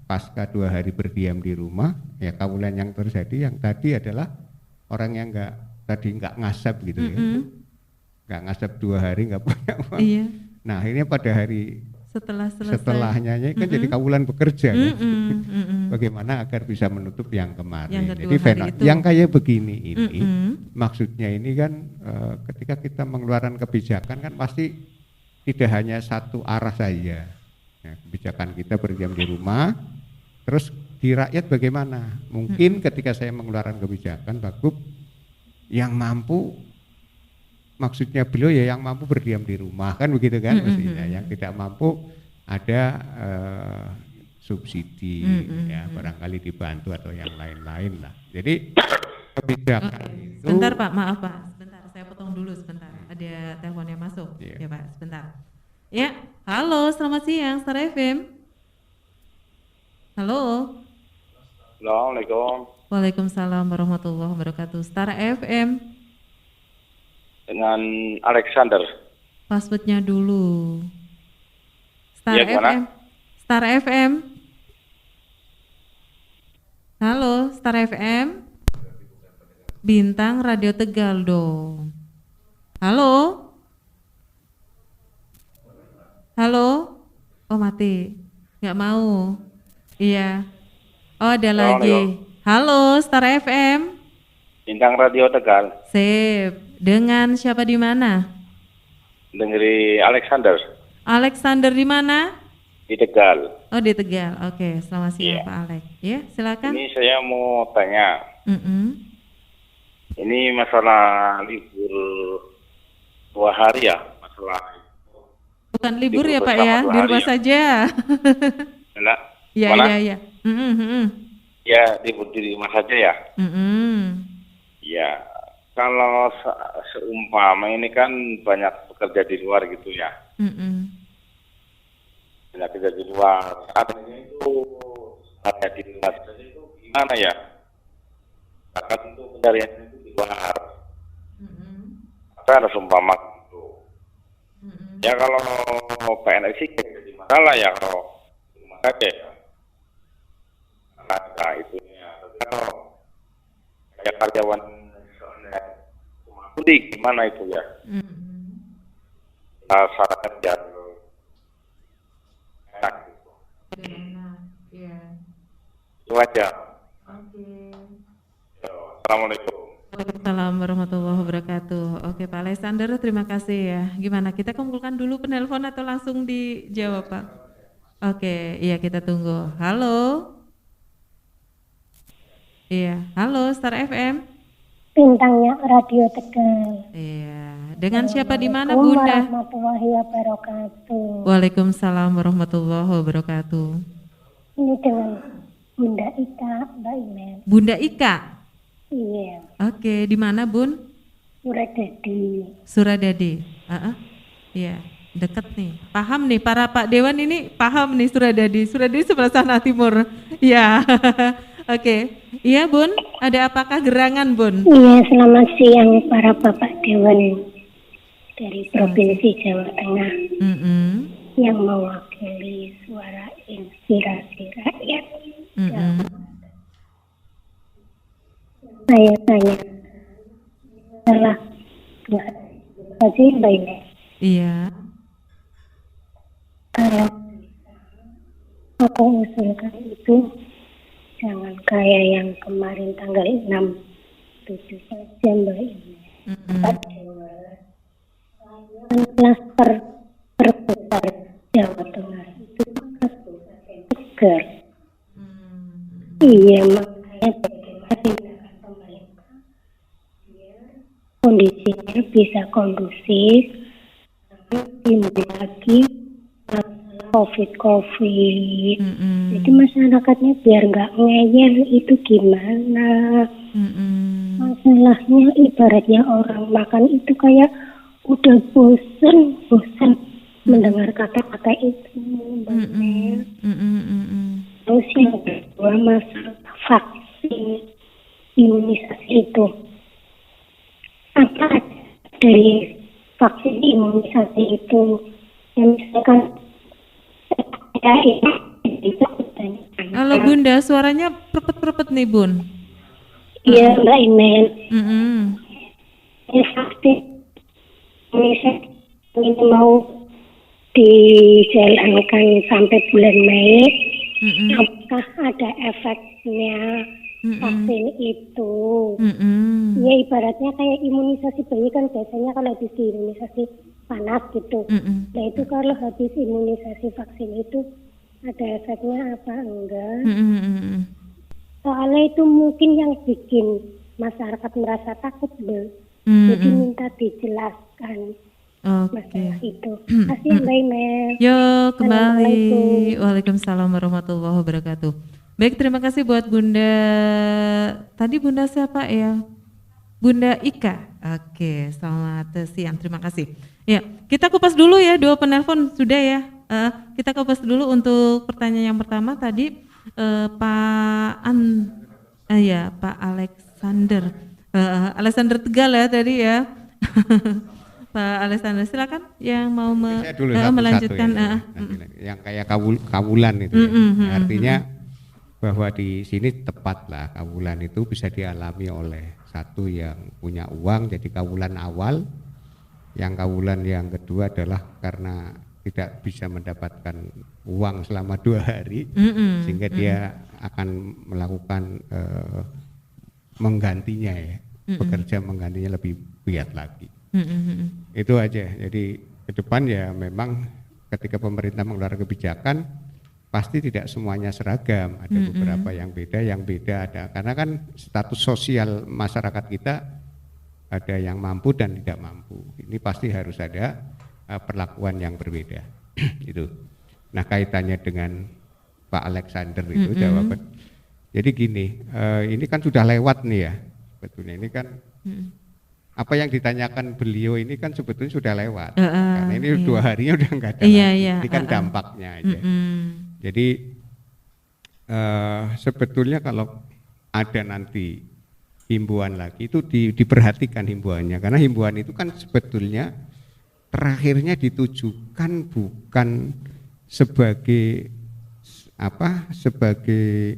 pasca 2 hari berdiam di rumah, ya Kawulan yang terjadi yang tadi adalah orang yang nggak ngasap gitu ya. Nggak ngasap 2 hari nggak punya uang. Nah akhirnya pada hari setelahnya kan jadi Kawulan bekerja kan? Bagaimana agar bisa menutup yang kemarin. Jadi yang kayak begini ini maksudnya ini kan ketika kita mengeluarkan kebijakan kan pasti tidak hanya satu arah saja ya, kebijakan kita berdiam di rumah, terus di rakyat bagaimana. Mungkin ketika saya mengeluarkan kebijakan Pak Gub, yang mampu, maksudnya beliau ya yang mampu berdiam di rumah kan begitu kan mestinya. Yang tidak mampu ada subsidi ya barangkali dibantu atau yang lain-lain lah. Jadi kebijakan itu. Sebentar Pak, maaf Pak, sebentar saya potong dulu sebentar. Ada teleponnya masuk. Ya Pak, sebentar. Ya, halo, selamat siang Star FM. Halo. Assalamualaikum. Waalaikumsalam warahmatullahi wabarakatuh. Star FM. Dengan Alexander. Passwordnya dulu. Star ya, FM. Star FM. Halo, Star FM. Bintang Radio Tegal dong. Halo. Halo. Oh mati. Nggak mau. Iya. Oh ada lagi. Halo, Star FM. Bintang Radio Tegal. Sip. Dengan siapa di mana? Negeri Alexander Alexander di mana? di Tegal. Oh di Tegal. Oke, selamat siang Iya. Pak Alex. Ya, silakan. Ini saya mau tanya, Mm-mm. ini masalah libur 2 hari ya, masalah Bukan libur ya Pak bersama ya, 2 di rumah hari ya. saja. Enak? Iya, Mana? iya, iya. Mm-mm. Ya, libur di rumah saja ya. Mm-mm. Ya, kalau seumpama ini kan banyak bekerja di luar gitu ya. Mm-mm. Banyak kerja di luar. Artinya itu ada di luar saja itu gimana ya? Karena itu pencariannya itu di luar. Apa harus umpama gitu. Ya kalau PNS sih jadi masalah ya kalau di rumah saja ya. Karena itunya. Tapi kalau kayak karyawan rumah mudik gimana itu ya? Syarat kerja enak gitu. Iya. Itu aja. Oke. Ya, Assalamualaikum. Waalaikumsalam warahmatullahi wabarakatuh. Oke Pak Alexander, terima kasih ya. Gimana, kita kumpulkan dulu penelpon atau langsung dijawab Pak? Oke, iya kita tunggu. Halo? Iya, halo Star FM. Bintangnya Radio Tegal. Iya, dengan siapa di mana Bunda? Warahmatullahi wabarakatuh. Waalaikumsalam warahmatullahi wabarakatuh. Ini dengan Bunda Ika, Mbak Imen. Bunda Ika. Iya, Oke, di mana Bun? Suradadi. Suradadi. Iya, deket nih. Paham nih para Pak Dewan ini paham nih Suradadi. Suradadi sebelah sana timur. Iya. Oke. Iya Bun, ada apakah gerangan Bun? Iya, selamat siang para Bapak Dewan dari Provinsi Jawa Tengah yang mewakili suara inspirasi rakyat. Saya tanya salah tadi Mbak Imen. Iya. Kalau aku usulkan itu jangan kayak yang kemarin tanggal 6 7 saja Mbak Imen. Klaster terbesar Jawa Tengah itu Tegal. Iya, makanya tindakan pemerintah kondisinya bisa kondusif, timbul lagi COVID. Jadi masyarakatnya biar nggak ngeyel itu gimana? Masalahnya ibaratnya orang makan itu kayak udah bosan mendengar kata-kata itu. Terus yang kedua masalah vaksin imunisasi itu. Apa dari vaksin imunisasi itu? Yang misalkan Halo Bunda, suaranya perpet-perpet nih Bun. Iya Mbak Imen. Vaksin ini mau dijalankan sampai bulan Mei. Apakah ada efeknya vaksin itu? Ya ibaratnya kayak imunisasi bayi kan biasanya kalau habis imunisasi panas gitu. Nah itu kalau habis imunisasi vaksin itu ada efeknya apa enggak? Soalnya itu mungkin yang bikin masyarakat merasa takut loh. Jadi minta dijelaskan masalah itu. Kasih Mbak Imen. Yo kembali. Waalaikumsalam warahmatullahi wabarakatuh. Baik, terima kasih buat Bunda. Tadi Bunda siapa ya? Bunda Ika. Oke, selamat siang. Terima kasih. Ya, kita kupas dulu ya, 2 penelpon sudah ya. Kita kupas dulu untuk pertanyaan yang pertama tadi Pak Alexander. Alexander Tegal ya tadi ya. Pak Alexander, silakan yang mau melanjutkan. Yang kayak kawulan itu. Artinya bahwa di sini tepatlah kawulan itu bisa dialami oleh satu yang punya uang jadi kawulan awal, yang kawulan yang kedua adalah karena tidak bisa mendapatkan uang selama 2 hari sehingga dia akan melakukan menggantinya ya, bekerja menggantinya lebih giat lagi. Itu aja. Jadi ke depan ya memang ketika pemerintah mengeluarkan kebijakan pasti tidak semuanya seragam, ada beberapa yang beda ada, karena kan status sosial masyarakat kita ada yang mampu dan tidak mampu. Ini pasti harus ada perlakuan yang berbeda. Itu. Nah, kaitannya dengan Pak Alexander itu jawaban. Jadi gini, ini kan sudah lewat nih ya, sebetulnya ini kan apa yang ditanyakan beliau ini kan sebetulnya sudah lewat, karena ini 2 harinya udah nggak ada lagi. Ini kan dampaknya aja. Jadi sebetulnya kalau ada nanti himbauan lagi itu diperhatikan himbauannya, karena himbauan itu kan sebetulnya terakhirnya ditujukan bukan sebagai sebagai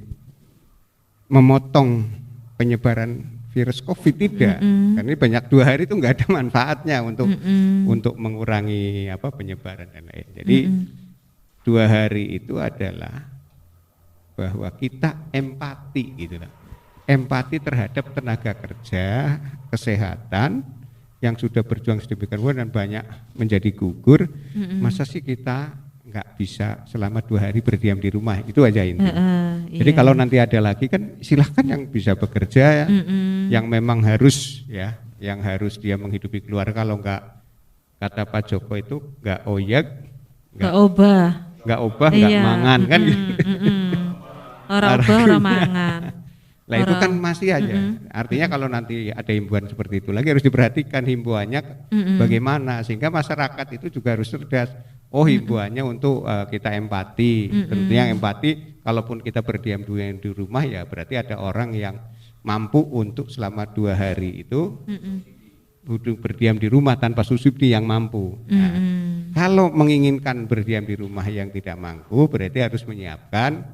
memotong penyebaran virus COVID, tidak. Karena ini banyak 2 hari itu nggak ada manfaatnya untuk mengurangi penyebaran dan lain. Jadi 2 hari itu adalah bahwa kita empati gitu lah. Empati terhadap tenaga kerja kesehatan yang sudah berjuang sedemikian rupa dan banyak menjadi gugur. Masa sih kita nggak bisa selama 2 hari berdiam di rumah, itu aja intinya. Jadi kalau nanti ada lagi kan silahkan yang bisa bekerja, yang memang harus ya, yang harus dia menghidupi keluarga. Kalau nggak, kata Pak Joko itu nggak oyak, nggak obah, nggak mangan kan? Orang obah, orang mangan. Lah itu kan masih aja. Artinya kalau nanti ada himbauan seperti itu lagi harus diperhatikan himbauannya bagaimana, sehingga masyarakat itu juga harus cerdas. Oh, himbauannya untuk kita empati. Tentunya yang empati, kalaupun kita berdiam di rumah ya berarti ada orang yang mampu untuk selama 2 hari itu berdiam di rumah tanpa subsidi yang mampu. Nah, kalau menginginkan berdiam di rumah yang tidak mampu berarti harus menyiapkan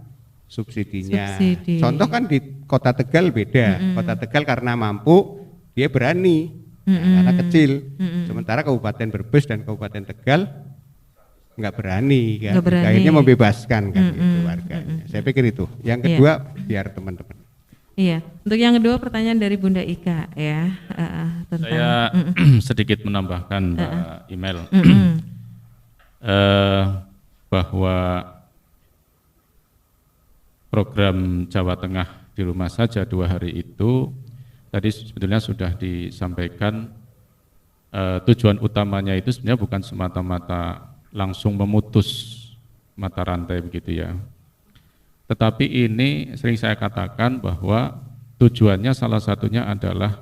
subsidinya. Contoh kan di Kota Tegal beda. Kota Tegal karena mampu dia berani, karena kecil. Sementara Kabupaten Brebes dan Kabupaten Tegal nggak berani kan. Akhirnya membebaskan kan itu warganya. Saya pikir itu. Yang kedua biar teman-teman. Iya. Untuk yang kedua pertanyaan dari Bunda Ika ya. Tentang, saya sedikit menambahkan Mbak Email bahwa program Jawa Tengah di rumah saja 2 hari itu tadi sebetulnya sudah disampaikan, tujuan utamanya itu sebenarnya bukan semata-mata langsung memutus mata rantai begitu ya. Tetapi ini sering saya katakan bahwa tujuannya salah satunya adalah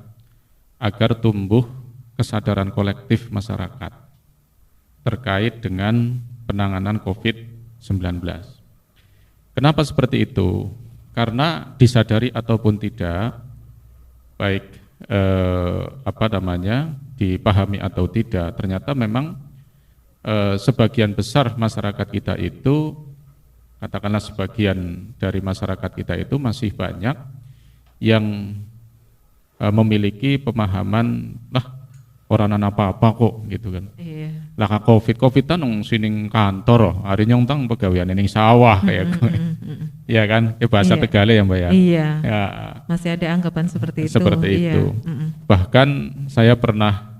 agar tumbuh kesadaran kolektif masyarakat terkait dengan penanganan COVID-19. Kenapa seperti itu? Karena disadari ataupun tidak, baik dipahami atau tidak, ternyata memang sebagian besar masyarakat kita itu, katakanlah sebagian dari masyarakat kita itu masih banyak yang memiliki pemahaman orang apa-apa kok gitu kan. Lah COVID nang sining kantor hari nyongtang pegawaian ning sawah kayak iya kan, bahasa Tegale ya Mbak ya. Iya. Ya. Masih ada anggapan seperti itu. Seperti itu. Bahkan saya pernah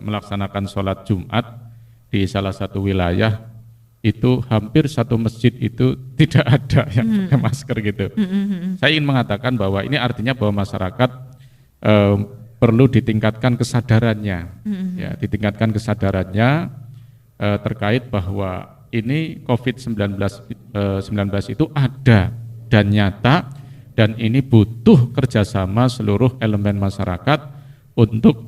melaksanakan sholat Jumat di salah satu wilayah itu hampir satu masjid itu tidak ada yang pakai masker gitu. Saya ingin mengatakan bahwa ini artinya bahwa masyarakat perlu ditingkatkan kesadarannya, ya, ditingkatkan kesadarannya terkait bahwa ini COVID-19 itu ada dan nyata, dan ini butuh kerjasama seluruh elemen masyarakat untuk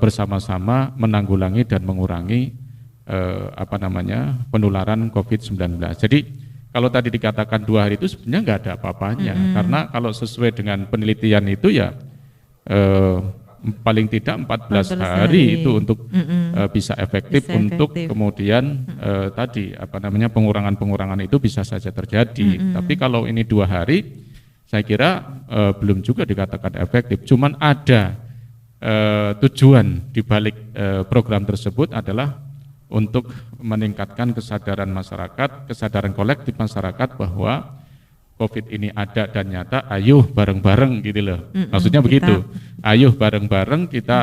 bersama-sama menanggulangi dan mengurangi penularan COVID-19. Jadi kalau tadi dikatakan 2 hari itu sebenarnya nggak ada apa-apanya, karena kalau sesuai dengan penelitian itu ya paling tidak 14 hari itu untuk bisa efektif untuk kemudian tadi pengurangan itu bisa saja terjadi. Tapi kalau ini 2 hari, saya kira belum juga dikatakan efektif. Cuman ada tujuan di balik program tersebut adalah untuk meningkatkan kesadaran masyarakat, kesadaran kolektif masyarakat bahwa COVID ini ada dan nyata, ayo bareng-bareng gitu loh. Maksudnya begitu, ayo bareng-bareng kita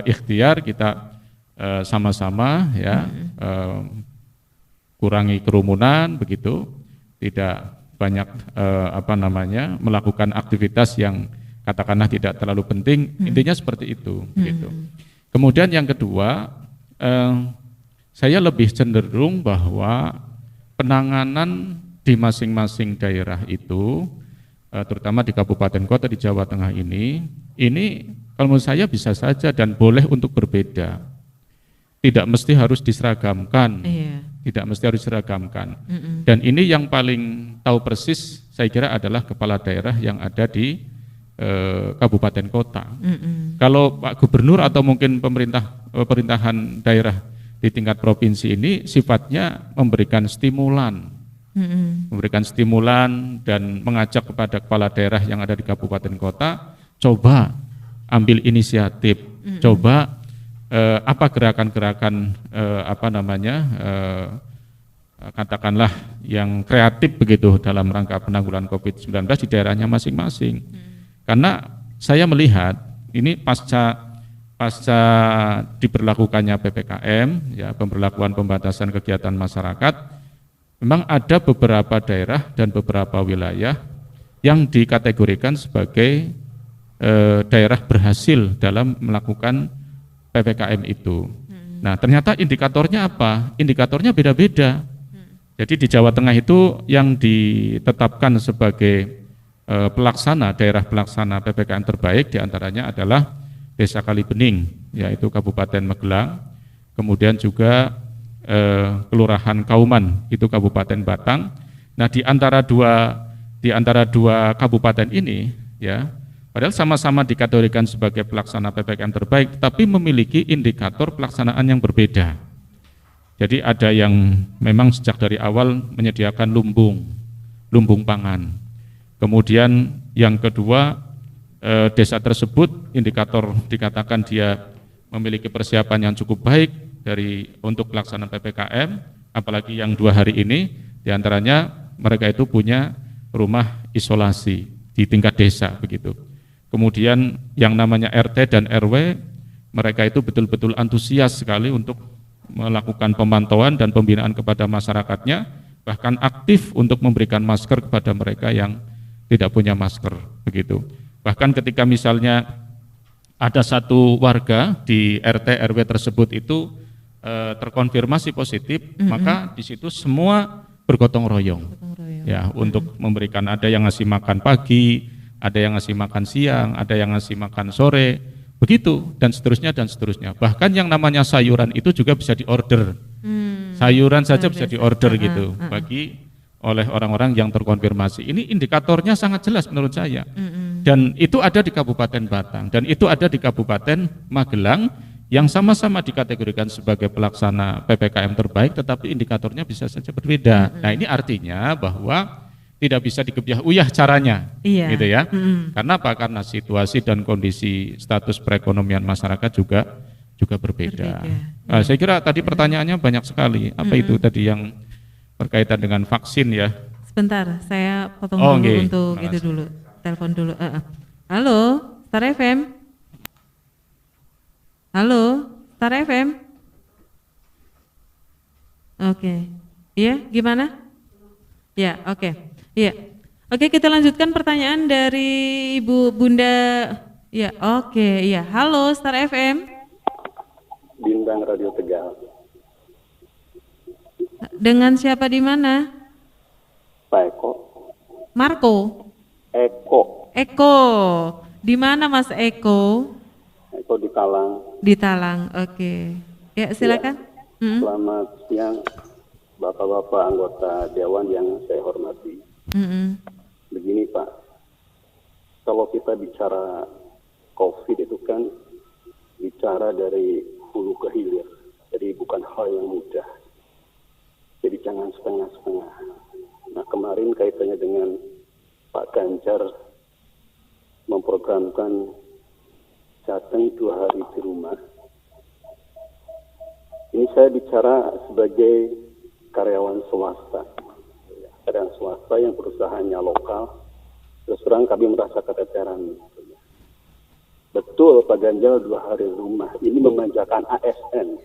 ikhtiar, kita sama-sama ya kurangi kerumunan begitu, tidak banyak melakukan aktivitas yang katakanlah tidak terlalu penting, intinya seperti itu gitu. Kemudian yang kedua, saya lebih cenderung bahwa penanganan di masing-masing daerah itu, terutama di kabupaten kota di Jawa Tengah ini kalau menurut saya bisa saja dan boleh untuk berbeda. Tidak mesti harus diseragamkan. Tidak mesti harus diseragamkan. Dan ini yang paling tahu persis saya kira adalah kepala daerah yang ada di kabupaten kota. Kalau Pak Gubernur atau mungkin pemerintahan daerah di tingkat provinsi ini sifatnya memberikan stimulan. Memberikan stimulan dan mengajak kepada kepala daerah yang ada di kabupaten kota, coba ambil inisiatif, coba apa gerakan-gerakan katakanlah yang kreatif begitu dalam rangka penanggulangan COVID-19 di daerahnya masing-masing. Karena saya melihat ini pasca diberlakukannya PPKM, ya, pemberlakuan pembatasan kegiatan masyarakat, memang ada beberapa daerah dan beberapa wilayah yang dikategorikan sebagai daerah berhasil dalam melakukan PPKM itu. Nah, ternyata indikatornya apa? Indikatornya beda-beda. Jadi di Jawa Tengah itu yang ditetapkan sebagai daerah pelaksana PPKM terbaik diantaranya adalah Desa Kalibening, yaitu Kabupaten Magelang, kemudian juga Kelurahan Kauman, itu Kabupaten Batang. Nah, di antara dua kabupaten ini, ya, padahal sama-sama dikategorikan sebagai pelaksana PPKM terbaik, tapi memiliki indikator pelaksanaan yang berbeda. Jadi ada yang memang sejak dari awal menyediakan lumbung pangan. Kemudian yang kedua, desa tersebut indikator dikatakan dia memiliki persiapan yang cukup baik untuk pelaksanaan PPKM, apalagi yang 2 hari ini, diantaranya mereka itu punya rumah isolasi di tingkat desa begitu. Kemudian yang namanya RT dan RW, mereka itu betul-betul antusias sekali untuk melakukan pemantauan dan pembinaan kepada masyarakatnya, bahkan aktif untuk memberikan masker kepada mereka yang tidak punya masker begitu. Bahkan ketika misalnya ada satu warga di RT RW tersebut itu terkonfirmasi positif, maka di situ semua bergotong royong. Ya, untuk memberikan, ada yang ngasih makan pagi, ada yang ngasih makan siang, ada yang ngasih makan sore, begitu dan seterusnya dan seterusnya. Bahkan yang namanya sayuran itu juga bisa diorder. Sayuran saja bisa diorder gitu oleh orang-orang yang terkonfirmasi. Ini indikatornya sangat jelas menurut saya. Dan itu ada di Kabupaten Batang dan itu ada di Kabupaten Magelang yang sama-sama dikategorikan sebagai pelaksana PPKM terbaik, tetapi indikatornya bisa saja berbeda. Nah, ini artinya bahwa tidak bisa dikebyah-uyah caranya, gitu ya. Karena apa? Karena situasi dan kondisi status perekonomian masyarakat juga berbeda. Nah, saya kira tadi pertanyaannya banyak sekali. Apa itu tadi yang berkaitan dengan vaksin ya? Sebentar, saya potong dulu untuk itu dulu. Telepon dulu. Halo, Star FM. Halo, Star FM. Oke. Iya, gimana? Ya, oke. Iya. Oke, kita lanjutkan pertanyaan dari Ibu Bunda. Ya, oke, iya. Halo, Star FM. Bintang Radio Tegal. Dengan siapa di mana? Pak Eko. Marco. Eko. Di mana Mas Eko? Eko di Talang. Di Talang. Oke. Ya, silakan. Ya. Selamat siang Bapak-bapak anggota dewan yang saya hormati. Begini Pak, kalau kita bicara COVID itu kan bicara dari hulu ke hilir, jadi bukan hal yang mudah. Jadi jangan setengah-setengah. Nah, kemarin kaitannya dengan Pak Ganjar memprogramkan Jateng 2 hari di rumah. Ini saya bicara sebagai karyawan swasta. Karyawan swasta yang perusahaannya lokal, terus terang kami merasa keteteran. Betul Pak Ganjar 2 hari rumah, ini memanjakan ASN.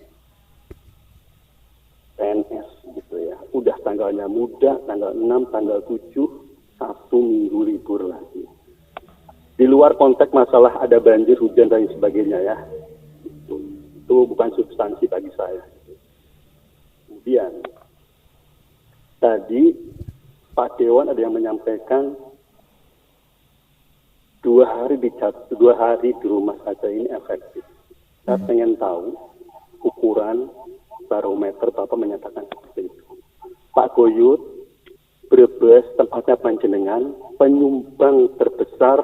PNS gitu ya. Udah tanggalnya muda, tanggal 6, tanggal 7, 1 minggu libur lagi. Di luar konteks masalah ada banjir, hujan dan sebagainya ya. Itu bukan substansi bagi saya. Kemudian tadi Pak Dewan ada yang menyampaikan 2 hari di rumah saja ini efektif. Saya pengen tahu ukuran barometer Bapak menyatakan seperti itu. Pak Goyut, Brebes, tempatnya panjenengan, penyumbang terbesar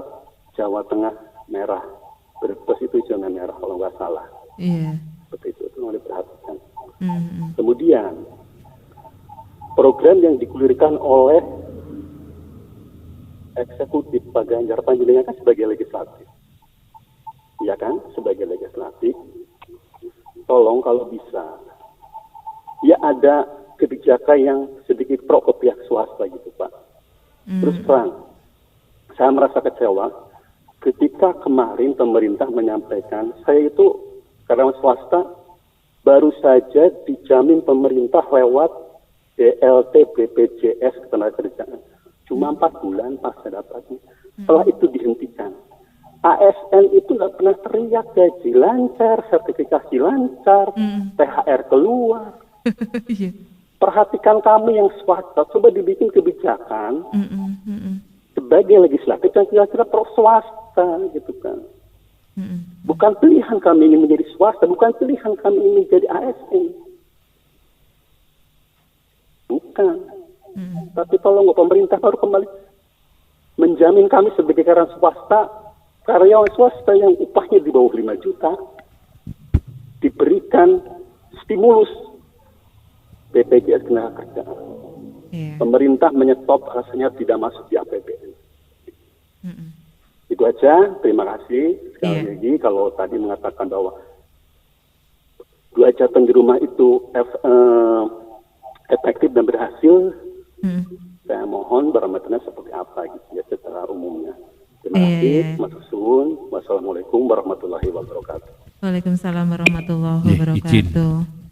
Jawa Tengah merah. Brebes itu zona merah kalau nggak salah. Iya. Seperti itu harus diperhatikan. Kemudian program yang digulirkan oleh eksekutif Pak Ganjar panjenengan kan sebagai legislatif, ya kan, sebagai legislatif. Tolong kalau bisa, ya ada kebijakan yang sedikit pro ke pihak swasta gitu Pak. Terus terang, saya merasa kecewa ketika kemarin pemerintah menyampaikan, saya itu karyawan swasta baru saja dijamin pemerintah lewat BLT BPJS ketenagakerjaan. Cuma 4 bulan pasca dapatnya. Setelah itu dihentikan. ASN itu nggak pernah teriak, gaji lancar, sertifikasi lancar, THR keluar. Perhatikan kami yang swasta, coba dibikin kebijakan sebagai legislatif yang kira-kira pro swasta gitu kan. Bukan pilihan kami ini menjadi swasta, bukan pilihan kami ini menjadi ASN. Bukan. Tapi tolong pemerintah baru kembali menjamin kami sebagai karyawan swasta yang upahnya di bawah 5 juta diberikan stimulus BPJS Ketenagakerjaan. Pemerintah menyetop rasanya tidak masuk di APBN. Itu aja, terima kasih. Sekali lagi kalau tadi mengatakan bahwa 2 jatuh di rumah itu efektif dan berhasil, saya mohon barometernya seperti apa gitu ya secara umumnya. Terima kasih, Mas Usun. Wassalamualaikum warahmatullahi wabarakatuh. Waalaikumsalam warahmatullahi wabarakatuh. Izin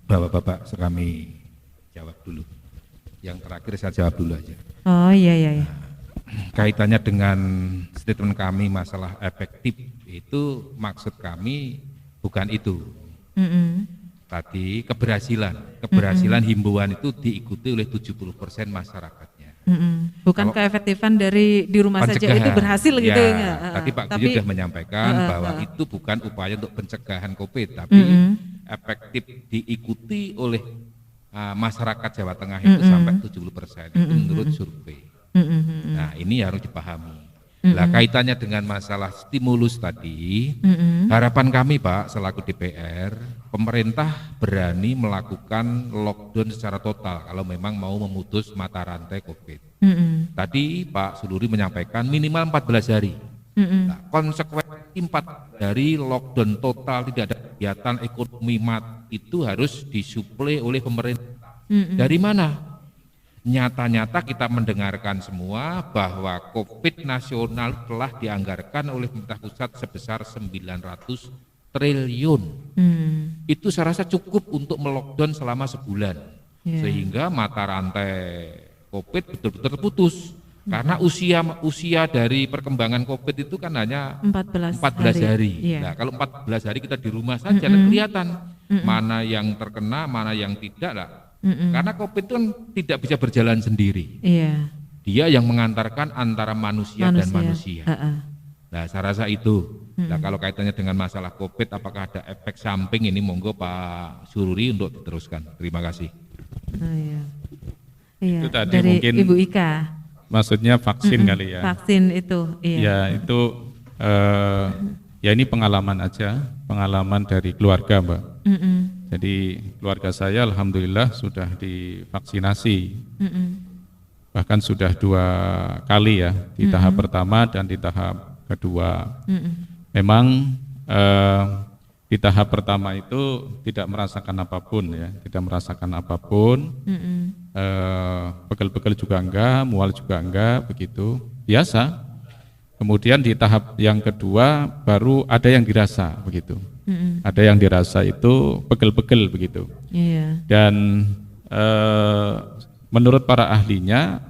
Bapak-bapak kami jawab dulu. Yang terakhir saya jawab dulu aja. Oh iya. Kaitannya dengan statement kami masalah efektif itu maksud kami bukan itu. Tadi keberhasilan himbauan itu diikuti oleh 70% masyarakatnya. Bukan keefektifan dari di rumah saja itu berhasil gitu ya. Tadi Pak Guyup sudah menyampaikan bahwa itu bukan upaya untuk pencegahan COVID, tapi efektif diikuti oleh masyarakat Jawa Tengah itu sampai 70%. Itu menurut survei. Nah ini harus dipahami. Nah kaitannya dengan masalah stimulus tadi, harapan kami Pak selaku DPR, pemerintah berani melakukan lockdown secara total kalau memang mau memutus mata rantai COVID. Tadi Pak Suluri menyampaikan minimal 14 hari. Nah, konsekuensi 4 hari lockdown total, tidak ada kegiatan ekonomi itu harus disuplai oleh pemerintah. Dari mana? Nyata-nyata kita mendengarkan semua bahwa COVID nasional telah dianggarkan oleh pemerintah pusat sebesar 900 triliun. Itu saya rasa cukup untuk melockdown selama sebulan. Sehingga mata rantai COVID betul-betul terputus. Karena usia dari perkembangan COVID itu kan hanya 14 hari. Nah, kalau 14 hari kita di rumah saja kelihatan mana yang terkena, mana yang tidak lah. Karena COVID itu kan tidak bisa berjalan sendiri. Dia yang mengantarkan antara manusia dan manusia. Nah, saya rasa itu. Nah, kalau kaitannya dengan masalah COVID, apakah ada efek samping ini? Monggo Pak Sururi untuk diteruskan. Terima kasih. Itu tadi dari mungkin Ibu Ika. Maksudnya vaksin kali ya. Vaksin itu. Ya itu ya ini pengalaman aja, pengalaman dari keluarga Mbak. Jadi keluarga saya alhamdulillah sudah divaksinasi, bahkan sudah 2 kali ya, di tahap pertama dan di tahap kedua. Memang di tahap pertama itu tidak merasakan apapun ya, tidak merasakan apapun, pegel-pegel juga enggak, mual juga enggak, begitu, biasa. Kemudian di tahap yang kedua baru ada yang dirasa begitu. Ada yang dirasa itu pegel-pegel begitu. Dan menurut para ahlinya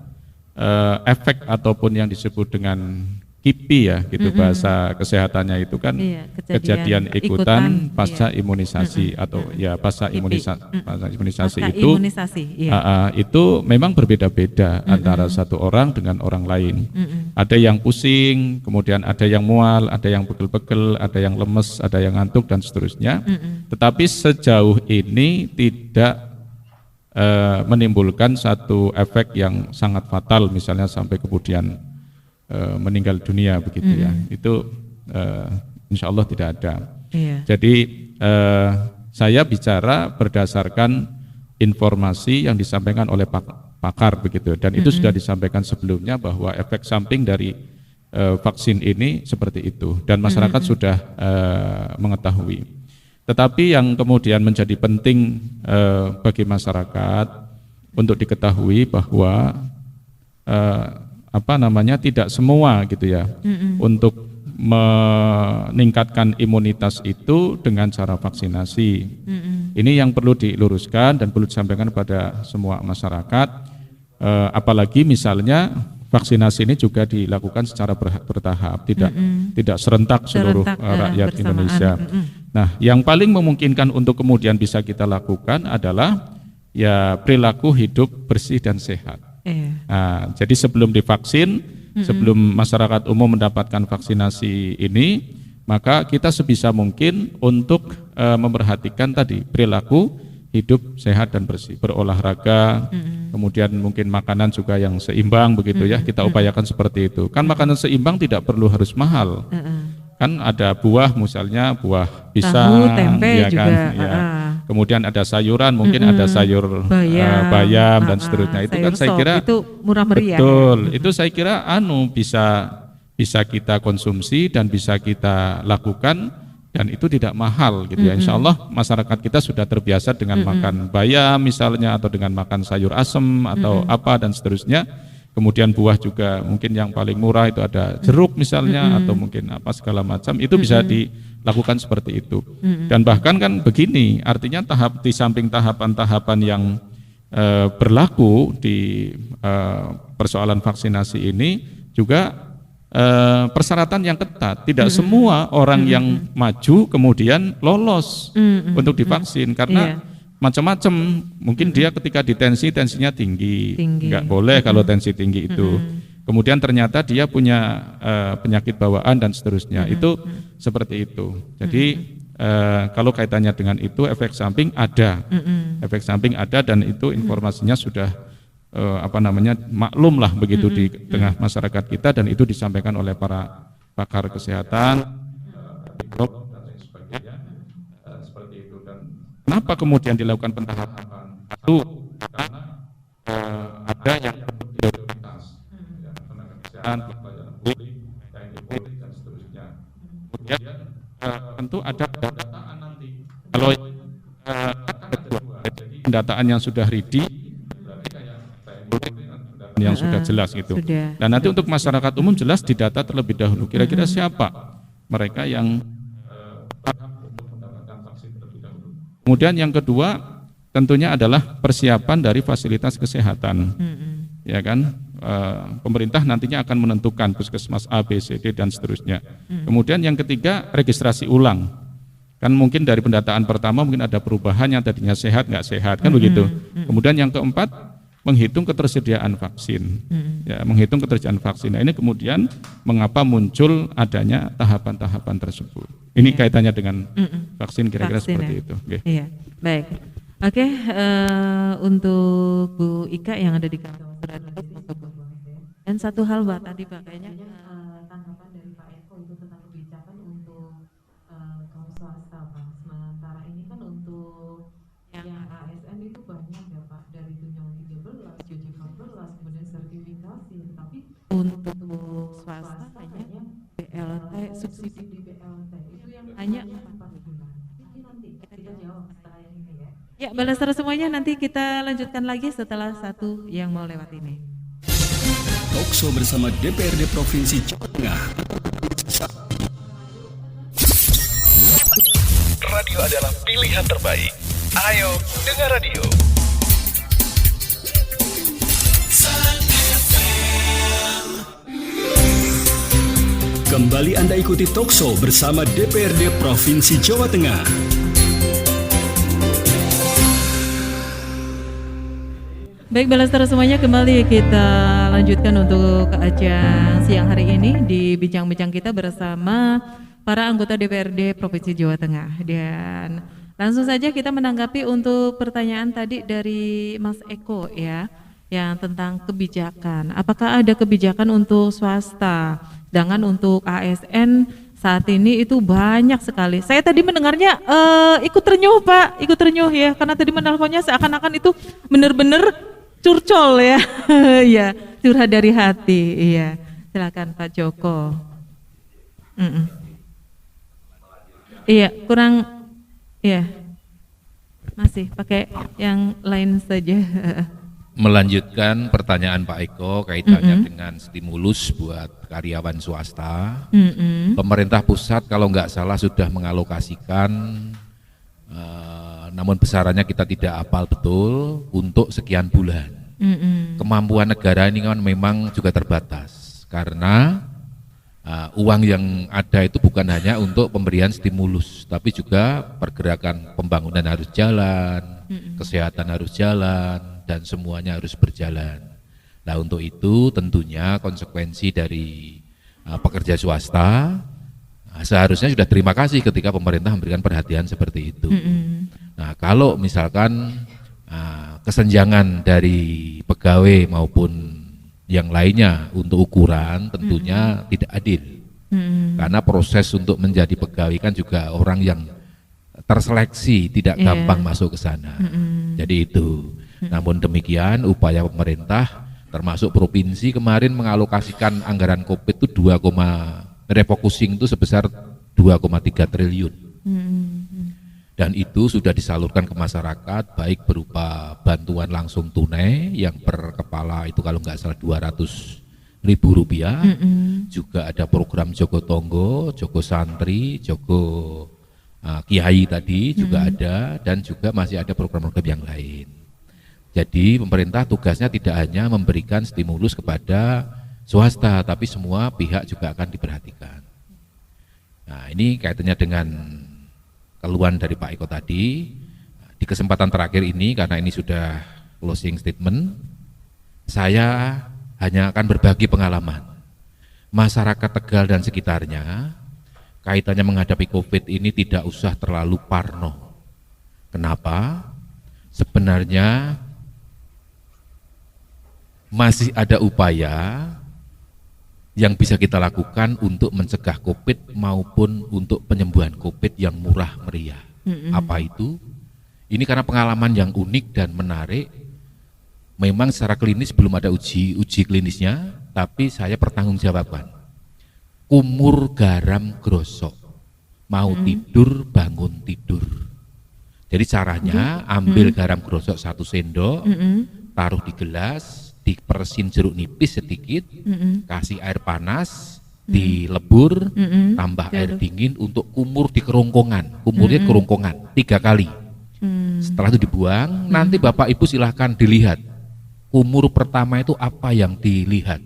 efek ataupun yang disebut dengan KIPI ya gitu bahasa kesehatannya itu kan kejadian ikutan pasca imunisasi atau ya pasca imunisasi itu itu memang berbeda-beda antara satu orang dengan orang lain. Ada yang pusing, kemudian ada yang mual, ada yang pegel-pegel, ada yang lemes, ada yang ngantuk dan seterusnya. Tetapi sejauh ini tidak menimbulkan satu efek yang sangat fatal, misalnya sampai kemudian meninggal dunia begitu ya. Itu insya Allah tidak ada. Jadi saya bicara berdasarkan informasi yang disampaikan oleh pakar begitu, dan itu sudah disampaikan sebelumnya bahwa efek samping dari vaksin ini seperti itu, dan masyarakat sudah mengetahui. Tetapi yang kemudian menjadi penting bagi masyarakat untuk diketahui bahwa tidak semua gitu ya untuk meningkatkan imunitas itu dengan cara vaksinasi. Ini yang perlu diluruskan dan perlu disampaikan kepada semua masyarakat. Apalagi misalnya vaksinasi ini juga dilakukan secara bertahap, tidak serentak seluruh rakyat Indonesia. Nah, yang paling memungkinkan untuk kemudian bisa kita lakukan adalah ya perilaku hidup bersih dan sehat. Nah, jadi sebelum divaksin, sebelum masyarakat umum mendapatkan vaksinasi ini, maka kita sebisa mungkin untuk memperhatikan tadi perilaku hidup sehat dan bersih, berolahraga, kemudian mungkin makanan juga yang seimbang begitu ya, kita upayakan seperti itu. Kan makanan seimbang tidak perlu harus mahal. Kan ada buah, misalnya buah pisang, tempe ya kan, juga. ya. Kemudian ada sayuran, mungkin ada sayur bayam dan seterusnya. Itu kan saya kira itu murah meriah. Betul, itu saya kira bisa kita konsumsi dan bisa kita lakukan, dan itu tidak mahal gitu ya. Insya Allah masyarakat kita sudah terbiasa dengan makan bayam misalnya, atau dengan makan sayur asem atau apa dan seterusnya. Kemudian buah juga mungkin yang paling murah itu ada jeruk misalnya, atau mungkin apa segala macam, itu bisa dilakukan seperti itu. Dan bahkan kan begini, artinya di samping tahapan-tahapan yang berlaku di persoalan vaksinasi ini juga persyaratan yang ketat. Tidak semua orang yang maju kemudian lolos untuk divaksin, karena macam-macam. Mungkin dia ketika tensinya tinggi. Nggak boleh kalau tensi tinggi itu. Kemudian ternyata dia punya penyakit bawaan dan seterusnya. Itu seperti itu. Jadi kalau kaitannya dengan itu, efek samping ada. Efek samping ada, dan itu informasinya sudah maklum lah begitu di tengah masyarakat kita, dan itu disampaikan oleh para pakar kesehatan. Seperti itu. Dan kenapa kemudian dilakukan pentahapan? Satu, karena ada yang prioritas, tenaga kesehatan, pelayanan publik, TNI Polri dan seterusnya. Kemudian tentu ada pendataan nanti. Kalau pendataan yang sudah ready, yang sudah jelas gitu. Dan nanti untuk masyarakat umum jelas didata terlebih dahulu. Kira-kira siapa mereka yang mendapatkan vaksin terlebih dahulu. Kemudian yang kedua tentunya adalah persiapan dari fasilitas kesehatan. Ya kan? Pemerintah nantinya akan menentukan puskesmas A, B, C, D dan seterusnya. Kemudian yang ketiga registrasi ulang. Kan mungkin dari pendataan pertama mungkin ada perubahan, yang tadinya sehat nggak sehat kan begitu. Kemudian yang keempat menghitung ketersediaan vaksin, ya, menghitung ketersediaan vaksin. Nah, ini kemudian mengapa muncul adanya tahapan-tahapan tersebut. Ini kaitannya dengan vaksin, kira-kira seperti itu. Iya, baik. Oke, untuk Bu Ika yang ada di kantor dan satu hal Mbak tadi Pak, kayaknya tanggapan dari Pak Eko itu tentang kebijakan untuk kaum swasta Pak. Sementara ini kan untuk yang ASN itu banyak ya Pak, dari tunjangan 13, JJ 14, kemudian sertifikasi, tapi untuk swasta hanya BLT, subsidi di BLT itu yang hanya 4 bulan. Ini nanti kita jawab setelah yang ini ya. Ya, balasara semuanya, nanti kita lanjutkan lagi setelah satu yang mau lewat ini. Talkshow bersama DPRD Provinsi Jawa Tengah. Radio adalah pilihan terbaik. Ayo dengar radio. Kembali Anda ikuti Talkshow bersama DPRD Provinsi Jawa Tengah. Baik, Balester semuanya, kembali kita lanjutkan untuk ajang siang hari ini di bincang-bincang kita bersama para anggota DPRD Provinsi Jawa Tengah. Dan langsung saja kita menanggapi untuk pertanyaan tadi dari Mas Eko ya, yang tentang kebijakan. Apakah ada kebijakan untuk swasta? Sedangkan untuk ASN saat ini itu banyak sekali. Saya tadi mendengarnya ikut ternyuh Pak, ikut ternyuh ya, karena tadi menelponnya seakan-akan itu benar-benar curcol ya, ya curhat dari hati. Iya, silakan Pak Joko. Iya, kurang, iya, masih pakai yang lain saja. Melanjutkan pertanyaan Pak Eko kaitannya dengan stimulus buat karyawan swasta. Pemerintah pusat kalau nggak salah sudah mengalokasikan, namun besarannya kita tidak hafal betul, untuk sekian bulan. Kemampuan negara ini kan memang juga terbatas, karena uang yang ada itu bukan hanya untuk pemberian stimulus, tapi juga pergerakan pembangunan harus jalan, kesehatan harus jalan, dan semuanya harus berjalan. Nah, untuk itu tentunya konsekuensi dari pekerja swasta seharusnya sudah terima kasih ketika pemerintah memberikan perhatian seperti itu. Nah, kalau misalkan kesenjangan dari pegawai maupun yang lainnya untuk ukuran tentunya tidak adil. Karena proses untuk menjadi pegawai kan juga orang yang terseleksi, tidak gampang masuk ke sana. Jadi itu. Namun demikian upaya pemerintah termasuk provinsi kemarin mengalokasikan anggaran COVID itu refocusing itu sebesar 2,3 triliun. Dan itu sudah disalurkan ke masyarakat baik berupa bantuan langsung tunai yang per kepala itu kalau nggak salah 200.000 rupiah. Juga ada program Jogo Tonggo, Jogo Santri, Jogo Kiai tadi juga ada, dan juga masih ada program-program yang lain. Jadi pemerintah tugasnya tidak hanya memberikan stimulus kepada swasta, tapi semua pihak juga akan diperhatikan. Nah, ini kaitannya dengan keluhan dari Pak Eko tadi. Di kesempatan terakhir ini, karena ini sudah closing statement, saya hanya akan berbagi pengalaman. Masyarakat Tegal dan sekitarnya, kaitannya menghadapi COVID ini tidak usah terlalu parno. Kenapa? Sebenarnya masih ada upaya yang bisa kita lakukan untuk mencegah COVID maupun untuk penyembuhan COVID yang murah meriah. Apa itu? Ini karena pengalaman yang unik dan menarik. Memang secara klinis belum ada uji klinisnya, tapi saya pertanggungjawabkan. Kumur garam grosok, mau tidur bangun tidur. Jadi caranya ambil garam grosok 1 sendok, taruh di gelas, diperesin jeruk nipis sedikit, kasih air panas, dilebur, tambah air dingin untuk kumur di kerongkongan. Kumurnya kerongkongan 3 kali. Setelah itu dibuang, nanti Bapak Ibu silahkan dilihat. Kumur pertama itu apa yang dilihat?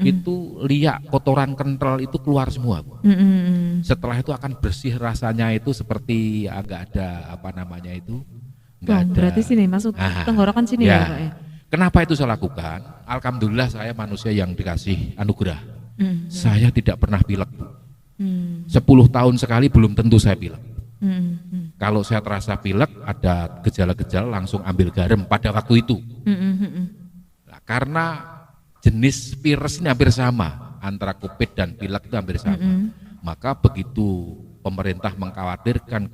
Itu liak, kotoran kental itu keluar semua. Setelah itu akan bersih, rasanya itu seperti agak ada apa namanya itu. Ada. Berarti sini masuk tenggorokan sini ya Pak ya? Kenapa itu saya lakukan? Alhamdulillah saya manusia yang dikasih anugerah. Saya tidak pernah pilek. 10 tahun sekali belum tentu saya pilek. Kalau saya terasa pilek, ada gejala-gejala, langsung ambil garam pada waktu itu. Nah, karena jenis virus ini hampir sama, antara COVID dan pilek itu hampir sama. Maka begitu pemerintah mengkhawatirkan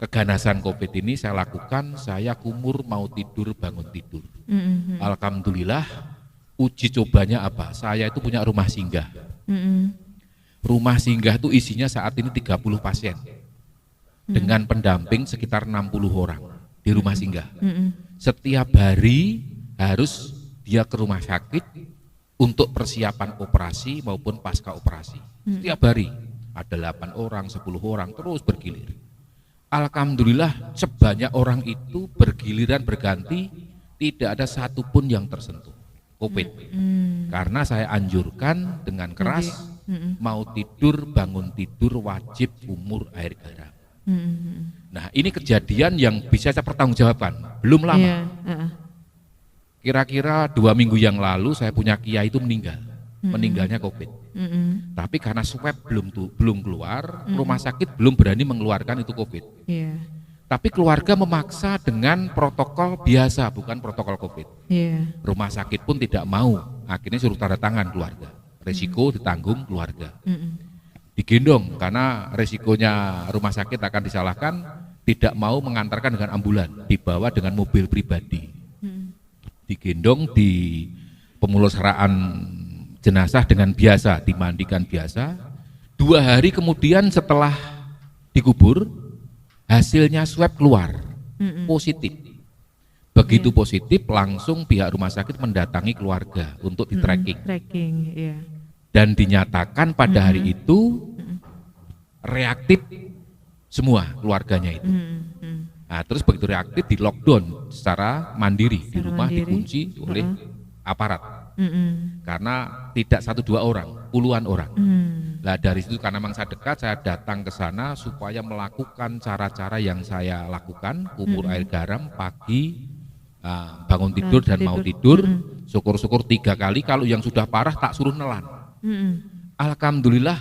keganasan COVID ini, saya lakukan, saya kumur mau tidur bangun tidur. Alhamdulillah uji cobanya apa? Saya itu punya rumah singgah. Rumah singgah itu isinya saat ini 30 pasien. Dengan pendamping sekitar 60 orang di rumah singgah. Setiap hari harus dia ke rumah sakit untuk persiapan operasi maupun pasca operasi. Setiap hari ada 8 orang, 10 orang terus bergilir. Alhamdulillah sebanyak orang itu bergiliran berganti, tidak ada satupun yang tersentuh. COVID. Karena saya anjurkan dengan keras, mau tidur, bangun tidur wajib umur air garam. Nah, ini kejadian yang bisa saya pertanggungjawabkan, belum lama. Kira-kira 2 minggu yang lalu saya punya kiai itu meninggalnya COVID. Tapi karena swab belum keluar, rumah sakit belum berani mengeluarkan itu COVID. Tapi keluarga memaksa dengan protokol biasa, bukan protokol COVID. Rumah sakit pun tidak mau, akhirnya suruh tanda tangan keluarga. Resiko ditanggung keluarga. Digendong karena resikonya rumah sakit akan disalahkan, tidak mau mengantarkan dengan ambulan, dibawa dengan mobil pribadi. Digendong di pemulasaraan jenazah dengan biasa, dimandikan biasa. 2 hari kemudian setelah dikubur, hasilnya swab keluar, positif. Begitu positif, langsung pihak rumah sakit mendatangi keluarga untuk di-tracking. Dan dinyatakan pada hari itu reaktif semua keluarganya itu. Nah, terus begitu reaktif di lockdown secara mandiri, di rumah dikunci oleh aparat. Karena tidak 1-2 orang, puluhan orang. Nah, dari situ karena memang saya dekat, saya datang ke sana supaya melakukan cara-cara yang saya lakukan, kumur air garam pagi, bangun tidur dan mau tidur, syukur-syukur 3 kali, kalau yang sudah parah tak suruh nelan. Alhamdulillah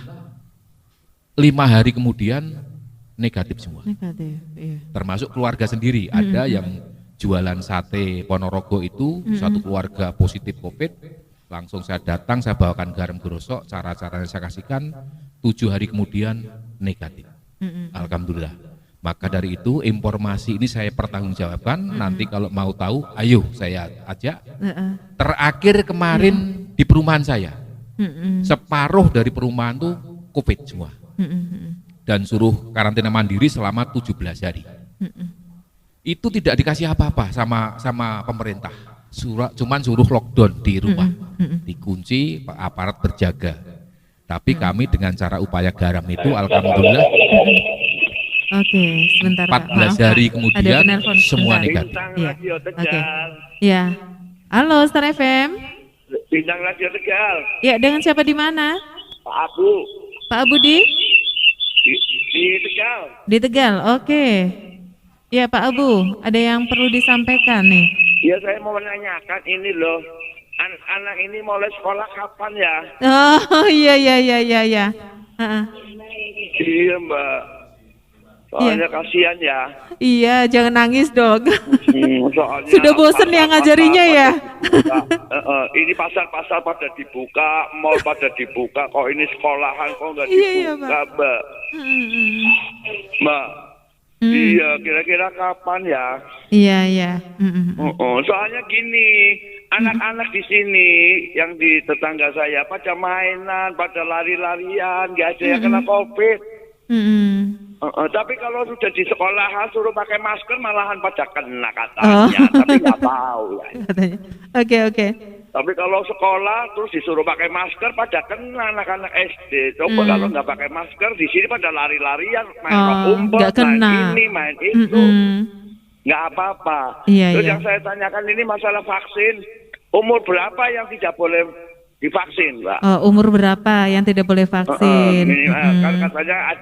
5 hari kemudian negatif semua. Termasuk keluarga sendiri, ada yang jualan sate Ponorogo itu, satu keluarga positif COVID, langsung saya datang, saya bawakan garam gerosok, cara-cara yang saya kasihkan, 7 hari kemudian negatif. Alhamdulillah. Maka dari itu informasi ini saya pertanggungjawabkan, nanti kalau mau tahu, ayo saya ajak. Terakhir kemarin di perumahan saya, separuh dari perumahan itu COVID semua. Dan suruh karantina mandiri selama 17 hari. Itu tidak dikasih apa-apa sama pemerintah. Cuman suruh lockdown di rumah, dikunci, aparat berjaga. Tapi kami dengan cara upaya garam itu, alhamdulillah, Oke, sebentar. 14 hari kemudian semua negatif. Ya. Halo, Star FM. Bintang Radio Tegal. Ya, dengan siapa di mana? Pak Abu. Pak Abu di Tegal. Di Tegal, oke. Ya Pak Abu, ada yang perlu disampaikan nih. Ya, saya mau menanyakan ini loh, anak ini mulai sekolah kapan ya? Oh iya. Iya Mbak, soalnya kasihan ya. Iya, jangan nangis dong. Soalnya sudah bosen ya ngajarinya ya. Ini pasar-pasar pada dibuka, mall pada dibuka, kok ini sekolahan kok nggak dibuka Mbak? Mbak. Iya, kira-kira kapan ya? Iya. Soalnya gini, anak-anak di sini yang di tetangga saya pada mainan, pada lari-larian, nggak ada yang kena COVID. Tapi kalau sudah di sekolahan suruh pakai masker malahan pada kena katanya, tapi nggak tahu ya. Oke. Tapi kalau sekolah terus disuruh pakai masker pada kena anak-anak SD. Coba kalau nggak pakai masker di sini pada lari-larian, main umpet, main ini, main itu, nggak apa-apa. Terus yang saya tanyakan ini masalah vaksin, umur berapa yang tidak boleh divaksin, Mbak? Umur berapa yang tidak boleh vaksin? Kan katanya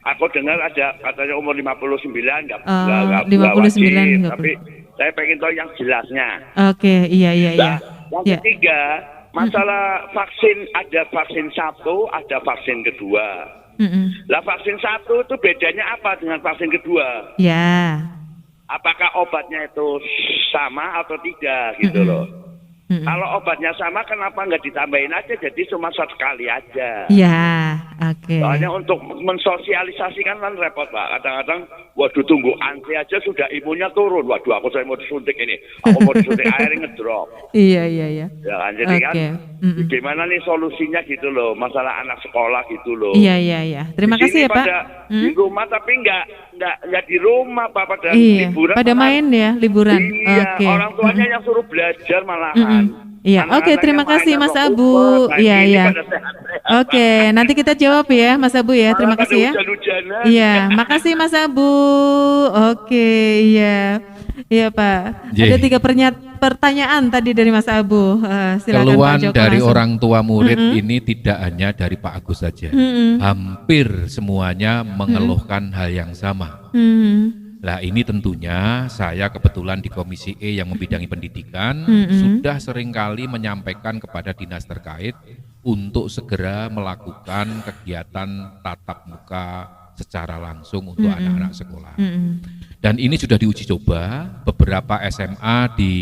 aku dengar ada katanya umur 59 nggak 59 tapi saya pengen tahu yang jelasnya. Oke, iya. Yang ketiga, masalah vaksin, ada vaksin 1, ada vaksin kedua. Lah vaksin 1 itu bedanya apa dengan vaksin kedua? Ya. Apakah obatnya itu sama atau tidak gitu loh? Kalau obatnya sama, kenapa nggak ditambahin aja jadi cuma sekali aja? Ya, oke. Soalnya untuk mensosialisasikan kan repot Pak. Kadang-kadang, waduh tunggu antri aja sudah imunnya turun. Waduh aku saya mau disuntik ini, aku mau disuntik air ngedrop. Iya. Ya kan, jadi kan gimana nih solusinya gitu loh, masalah anak sekolah gitu loh. Iya. Terima kasih ya Pak. Di rumah tapi nggak di rumah Pak, pada liburan. Pada main ya liburan. Iya, orang tuanya yang suruh belajar malahan. Iya, oke, terima kasih Mas Abu. Iya. Oke, nanti kita jawab ya Mas Abu ya. Terima kasih ya. Iya, makasih Mas Abu. Oke, iya. Iya Pak. Ada 3 pertanyaan tadi dari Mas Abu. Silakan Keluhan Pak Joko dari langsung. orang tua murid ini tidak hanya dari Pak Agus saja. Hampir semuanya mengeluhkan hal yang sama. Nah ini tentunya saya kebetulan di Komisi E yang membidangi pendidikan sudah seringkali menyampaikan kepada dinas terkait untuk segera melakukan kegiatan tatap muka secara langsung untuk anak-anak sekolah. Dan ini sudah diuji coba, beberapa SMA di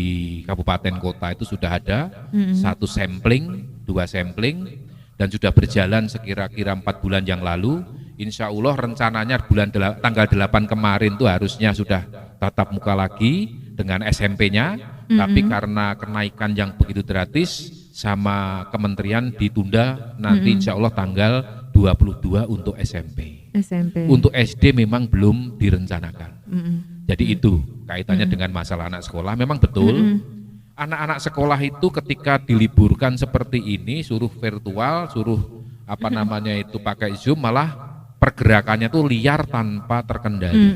kabupaten kota itu sudah ada 1 sampling, 2 sampling, dan sudah berjalan sekira-kira 4 bulan yang lalu. Insya Allah rencananya tanggal 8 kemarin itu harusnya sudah tatap muka lagi dengan SMP-nya, tapi karena kenaikan yang begitu drastis sama kementerian ditunda nanti insya Allah tanggal 22 untuk SMP. Untuk SD memang belum direncanakan. Jadi itu kaitannya dengan masalah anak sekolah. Memang betul anak-anak sekolah itu ketika diliburkan seperti ini, suruh virtual, suruh pakai Zoom, malah pergerakannya tuh liar tanpa terkendali.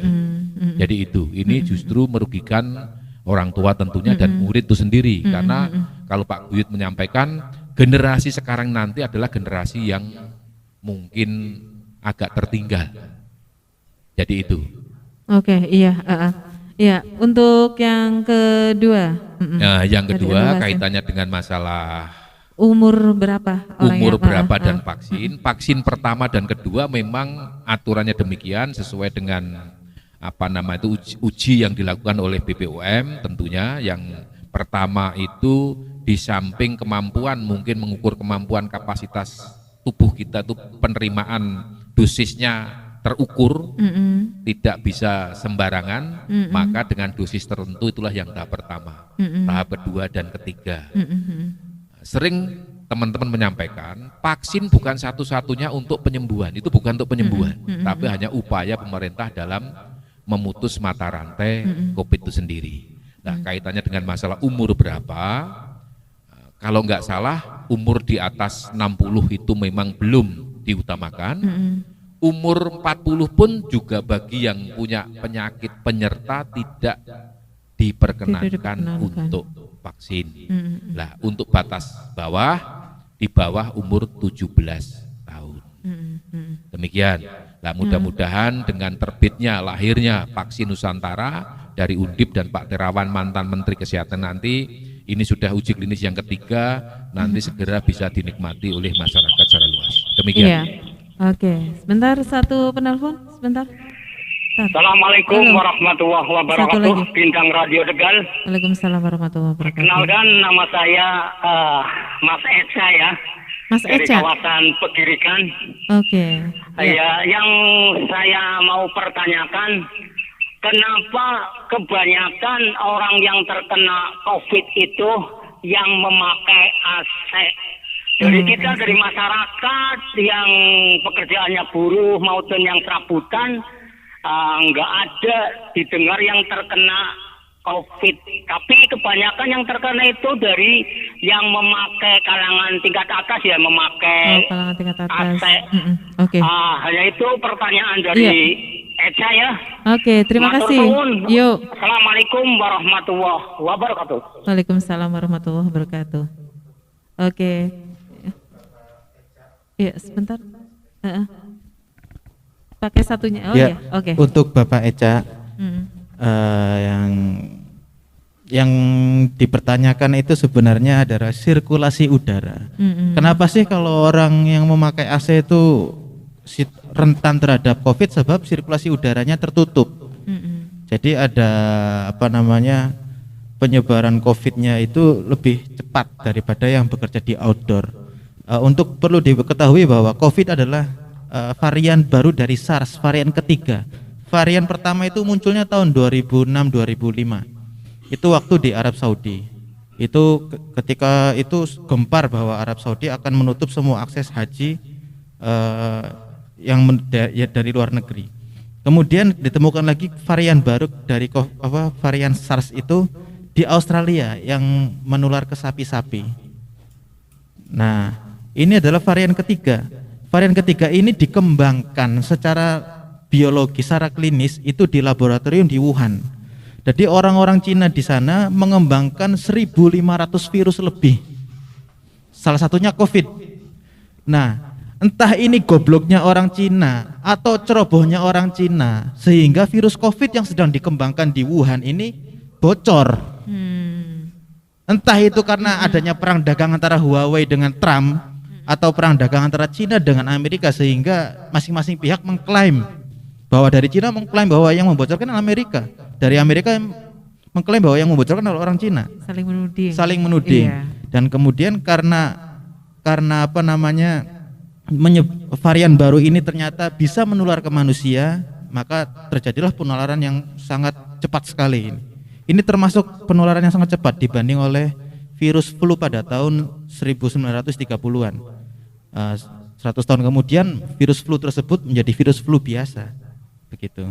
Jadi ini justru merugikan orang tua tentunya dan murid itu sendiri. Karena kalau Pak Buyut menyampaikan generasi sekarang nanti adalah generasi yang mungkin agak tertinggal. Jadi itu. Oke, iya. Ya, untuk yang kedua. Nah, yang kedua kaitannya dengan masalah umur berapa orang umur berapa dan vaksin. Vaksin pertama dan kedua memang aturannya demikian sesuai dengan uji yang dilakukan oleh BPOM tentunya. Yang pertama itu di samping kemampuan mungkin mengukur kemampuan kapasitas tubuh kita itu penerimaan dosisnya terukur, tidak bisa sembarangan, maka dengan dosis tertentu itulah yang tahap pertama, tahap kedua dan ketiga. Sering teman-teman menyampaikan vaksin bukan satu-satunya untuk penyembuhan, itu bukan untuk penyembuhan, tapi hanya upaya pemerintah dalam memutus mata rantai COVID itu sendiri. Nah kaitannya dengan masalah umur berapa, kalau nggak salah umur di atas 60 itu memang belum diutamakan. Umur 40 pun juga bagi yang punya penyakit penyerta tidak diperkenankan untuk vaksin. Nah, untuk batas bawah di bawah umur 17 tahun. Demikian. Nah, mudah-mudahan dengan terbitnya lahirnya vaksin Nusantara dari Undip dan Pak Terawan mantan Menteri Kesehatan nanti, ini sudah uji klinis yang ketiga, nanti segera bisa dinikmati oleh masyarakat secara luas. Demikian. Iya. Oke, sebentar satu penelpon, sebentar. Assalamualaikum warahmatullahi wabarakatuh, Bintang Radio Tegal. Waalaikumsalam warahmatullahi wabarakatuh. Kenalkan nama saya Mas Eca ya. Mas dari Eca. Kawasan Pegirikan. Oke. Ya, yang saya mau pertanyakan, kenapa kebanyakan orang yang terkena COVID itu yang memakai AC? Jadi kita dari masyarakat yang pekerjaannya buruh maupun yang serabutan nggak ada didengar yang terkena COVID. Tapi kebanyakan yang terkena itu dari yang memakai kalangan tingkat atas ya, memakai kalangan tingkat atas. AC. Oke. Hanya itu pertanyaan dari Eca ya. Oke, terima Matur kasih. nuwun. Yuk. Assalamualaikum warahmatullahi wabarakatuh. Waalaikumsalam warahmatullahi wabarakatuh. Oke. Ya, sebentar. Pakai satunya. Oh ya, oke. Untuk Bapak Eca, yang dipertanyakan itu sebenarnya adalah sirkulasi udara. Kenapa sih kalau orang yang memakai AC itu rentan terhadap COVID? Sebab sirkulasi udaranya tertutup. Jadi ada penyebaran COVID-nya itu lebih cepat daripada yang bekerja di outdoor. Untuk perlu diketahui bahwa COVID adalah varian baru dari SARS, varian ketiga. Varian pertama itu munculnya tahun 2006-2005. Itu waktu di Arab Saudi. Itu ketika itu gempar bahwa Arab Saudi akan menutup semua akses haji dari luar negeri. Kemudian ditemukan lagi varian baru dari varian SARS itu di Australia yang menular ke sapi-sapi. Nah, Ini adalah varian ketiga. Varian ketiga ini dikembangkan secara biologi, secara klinis itu di laboratorium di Wuhan. Jadi orang-orang Cina di sana mengembangkan 1.500 virus lebih. Salah satunya COVID. Nah, entah ini gobloknya orang Cina atau cerobohnya orang Cina sehingga virus COVID yang sedang dikembangkan di Wuhan ini bocor. Entah itu karena adanya perang dagang antara Huawei dengan Trump atau perang dagang antara Cina dengan Amerika sehingga masing-masing pihak mengklaim bahwa dari Cina mengklaim bahwa yang membocorkan Amerika, dari Amerika mengklaim bahwa yang membocorkan adalah orang Cina. Saling menuding. Iya. Dan kemudian karena apa namanya varian baru ini ternyata bisa menular ke manusia, maka terjadilah penularan yang sangat cepat sekali ini. Ini termasuk penularan yang sangat cepat dibanding oleh virus flu pada tahun 1930-an. 100 tahun kemudian virus flu tersebut menjadi virus flu biasa. Begitu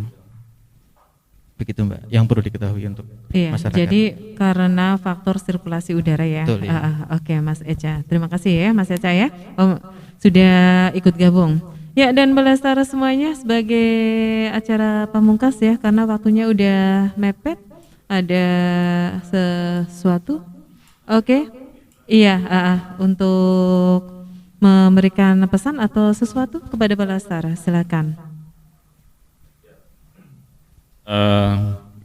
Mbak, yang perlu diketahui untuk masyarakat. Jadi karena faktor sirkulasi udara ya. Betul, ya. Oke, Mas Echa. Terima kasih ya Mas Echa ya. Sudah ikut gabung. Ya, dan Balastara semuanya sebagai acara pamungkas ya, karena waktunya udah mepet. Ada sesuatu? Oke. Iya, untuk memberikan pesan atau sesuatu kepada Balastara, silakan.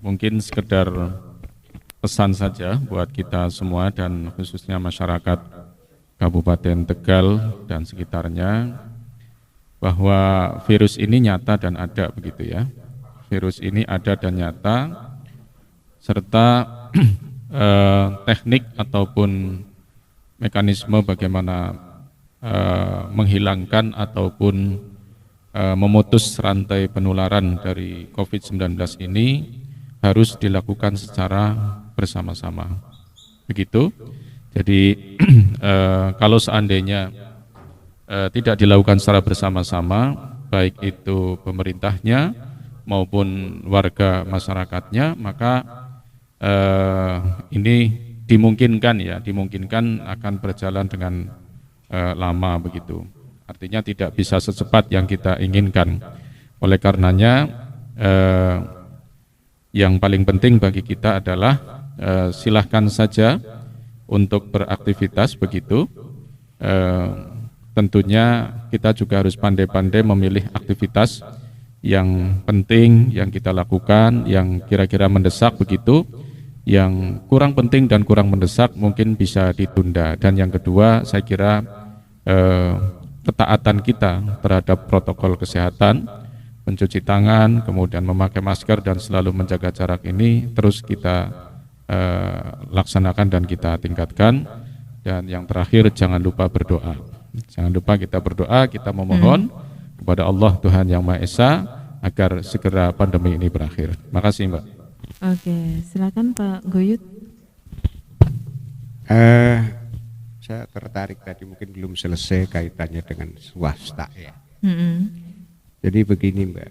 Mungkin sekedar pesan saja buat kita semua dan khususnya masyarakat Kabupaten Tegal dan sekitarnya, bahwa virus ini nyata dan ada begitu ya. Virus ini ada dan nyata, serta teknik ataupun mekanisme bagaimana menghilangkan ataupun memutus rantai penularan dari COVID-19 ini harus dilakukan secara bersama-sama. Begitu. Jadi kalau seandainya tidak dilakukan secara bersama-sama, baik itu pemerintahnya maupun warga masyarakatnya, maka ini dimungkinkan akan berjalan dengan lama begitu. Artinya tidak bisa secepat yang kita inginkan. Oleh karenanya yang paling penting bagi kita adalah silahkan saja untuk beraktivitas begitu. Tentunya kita juga harus pandai-pandai memilih aktivitas yang penting yang kita lakukan, yang kira-kira mendesak begitu. Yang kurang penting dan kurang mendesak mungkin bisa ditunda. Dan yang kedua, saya kira ketaatan kita terhadap protokol kesehatan, mencuci tangan, kemudian memakai masker dan selalu menjaga jarak ini terus kita laksanakan dan kita tingkatkan. Dan yang terakhir, jangan lupa berdoa. Jangan lupa kita berdoa, kita memohon kepada Allah Tuhan Yang Maha Esa agar segera pandemi ini berakhir. Makasih Mbak. Oke, silakan Pak Goyut. Saya tertarik tadi, mungkin belum selesai kaitannya dengan swasta ya. Jadi begini Mbak,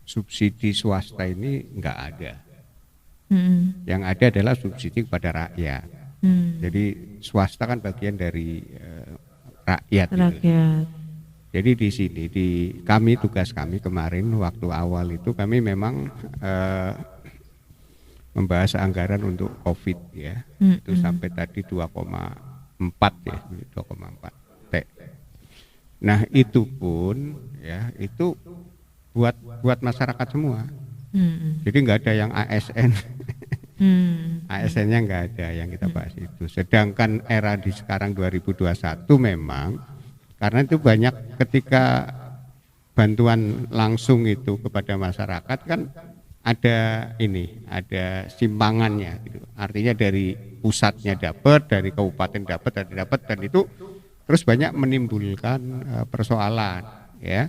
subsidi swasta ini enggak ada. Yang ada adalah subsidi kepada rakyat. Jadi swasta kan bagian dari rakyat. Gitu. Jadi di sini tugas kami kemarin waktu awal itu kami memang membahas anggaran untuk COVID ya. Itu sampai tadi 2,4 ya, 2,4 T. Nah, itu pun ya itu buat masyarakat semua. Jadi enggak ada yang ASN. ASN-nya enggak ada yang kita bahas itu. Sedangkan era di sekarang 2021 memang karena itu banyak ketika bantuan langsung itu kepada masyarakat kan ada simpangannya gitu. Artinya dari pusatnya dapat, dari kabupaten dapat dan itu terus banyak menimbulkan persoalan ya.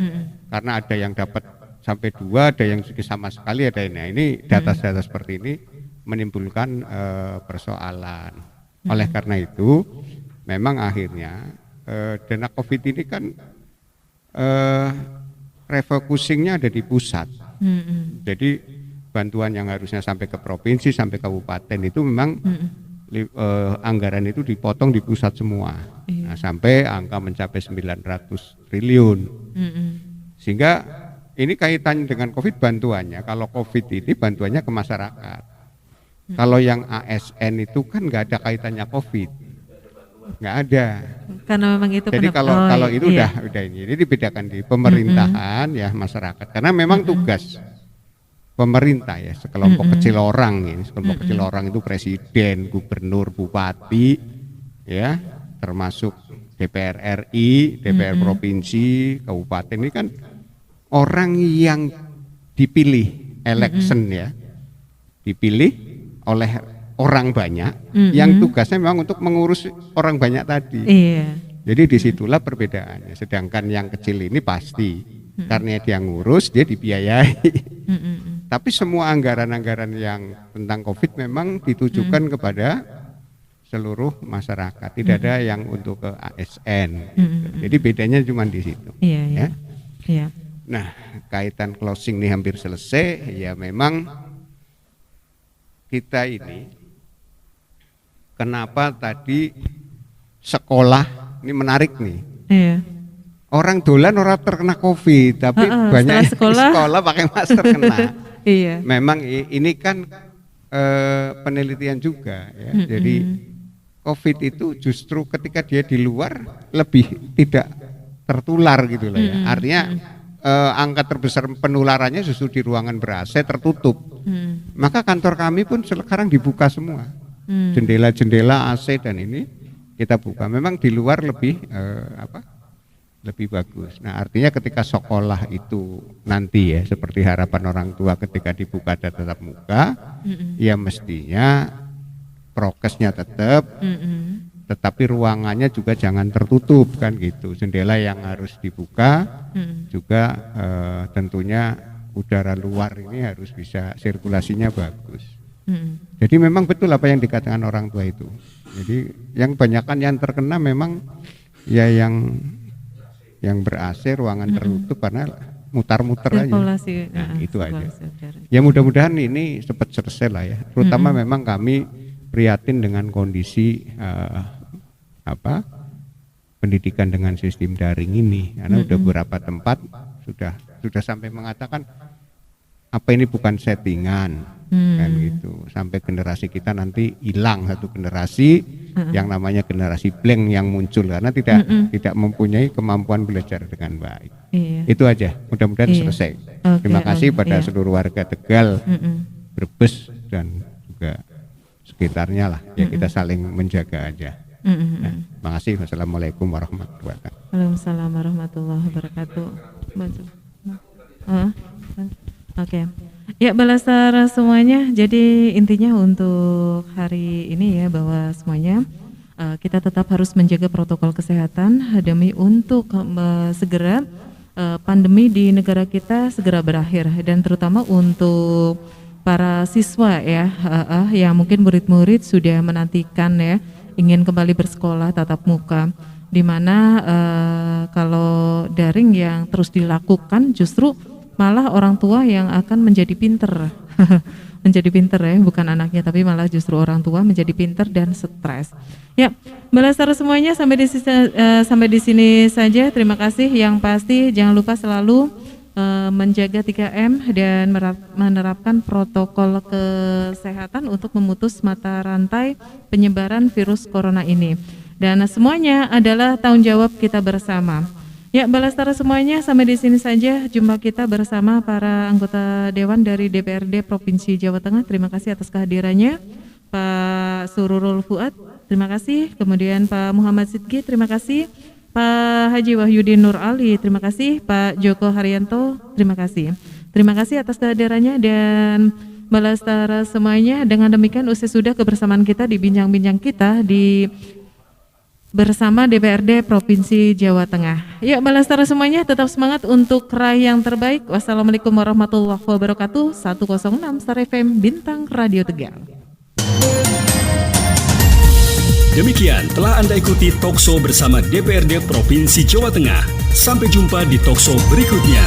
Karena ada yang dapat sampai 2, ada yang sama sekali, ada ini data-data seperti ini menimbulkan persoalan. Oleh karena itu memang akhirnya dana COVID ini kan refocusingnya ada di pusat. Jadi bantuan yang harusnya sampai ke provinsi, sampai kabupaten itu memang anggaran itu dipotong di pusat semua. Nah, sampai angka mencapai 900 triliun. Sehingga ini kaitannya dengan COVID bantuannya. Kalau COVID ini bantuannya ke masyarakat. Kalau yang ASN itu kan nggak ada kaitannya COVID, nggak ada. Karena memang itu. Jadi kalau itu udah ini. Jadi dibedakan di pemerintahan ya masyarakat. Karena memang tugas pemerintah ya sekelompok kecil orang ini, sekelompok kecil orang itu presiden, gubernur, bupati, ya termasuk DPR RI, DPR provinsi, kabupaten ini kan orang yang dipilih election ya, dipilih oleh orang banyak, yang tugasnya memang untuk mengurus orang banyak tadi. Jadi disitulah perbedaannya. Sedangkan yang kecil ini pasti karena dia ngurus, dia dibiayai. Tapi semua anggaran-anggaran yang tentang COVID memang ditujukan kepada seluruh masyarakat. Tidak ada yang untuk ke ASN. Jadi bedanya cuma di situ. Ya. Nah, kaitan closing ini hampir selesai. Ya memang kita ini kenapa tadi sekolah ini menarik nih. Orang dolan orang terkena COVID, tapi banyak sekolah pakai masker kena. Memang ini kan penelitian juga ya. Jadi COVID itu justru ketika dia di luar lebih tidak tertular gitu lah ya. Artinya angka terbesar penularannya justru di ruangan ber-AC tertutup. Maka kantor kami pun sekarang dibuka semua. Jendela-jendela AC dan ini kita buka. Memang di luar lebih lebih bagus. Nah, artinya ketika sekolah itu nanti ya seperti harapan orang tua ketika dibuka dan tetap muka, ya mestinya prokesnya tetap, tetapi ruangannya juga jangan tertutup kan gitu. Jendela yang harus dibuka, juga tentunya udara luar ini harus bisa sirkulasinya bagus. Jadi memang betul apa yang dikatakan orang tua itu. Jadi yang banyakkan yang terkena memang ya yang ber-AC ruangan tertutup karena mutar-muter aja. Nah, itu aja. Ya mudah-mudahan ini cepat selesai lah ya. Terutama memang kami prihatin dengan kondisi pendidikan dengan sistem daring ini. Karena udah beberapa tempat sudah sampai mengatakan apa ini bukan settingan kan gitu. Sampai generasi kita nanti hilang satu generasi yang namanya generasi blank yang muncul karena tidak mempunyai kemampuan belajar dengan baik. Itu aja. Mudah-mudahan selesai. Terima kasih pada seluruh warga Tegal, Brebes dan juga sekitarnya lah. Ya kita saling menjaga aja. Nah, terima kasih. Wassalamualaikum warahmatullahi wabarakatuh. Waalaikumsalam warahmatullahi wabarakatuh. Oke. Ya, Balasar semuanya. Jadi intinya untuk hari ini ya bahwa semuanya kita tetap harus menjaga protokol kesehatan demi untuk segera pandemi di negara kita segera berakhir, dan terutama untuk para siswa ya yang mungkin murid-murid sudah menantikan ya ingin kembali bersekolah tatap muka, di mana kalau daring yang terus dilakukan justru malah orang tua yang akan menjadi pinter menjadi pinter ya, bukan anaknya tapi malah justru orang tua menjadi pinter dan stres. Ya, Balasar semuanya sampai di sini saja. Terima kasih. Yang pasti jangan lupa selalu menjaga 3M dan menerapkan protokol kesehatan untuk memutus mata rantai penyebaran virus corona ini. Dan semuanya adalah tanggung jawab kita bersama. Ya, Balasar semuanya, sampai di sini saja jumpa kita bersama para anggota Dewan dari DPRD Provinsi Jawa Tengah. Terima kasih atas kehadirannya. Pak Sururul Fuad, terima kasih. Kemudian Pak Muhammad Sidki, terima kasih. Pak Haji Wahyudin Nur Ali, terima kasih. Pak Joko Haryanto, terima kasih. Terima kasih atas kehadirannya dan Balasar semuanya. Dengan demikian usai sudah kebersamaan kita di bincang-bincang kita di bersama DPRD Provinsi Jawa Tengah. Ya, Balasar semuanya tetap semangat untuk raih yang terbaik. Wassalamualaikum warahmatullahi wabarakatuh. 106 Star FM Bintang Radio Tegal. Demikian telah Anda ikuti talkshow bersama DPRD Provinsi Jawa Tengah. Sampai jumpa di talkshow berikutnya.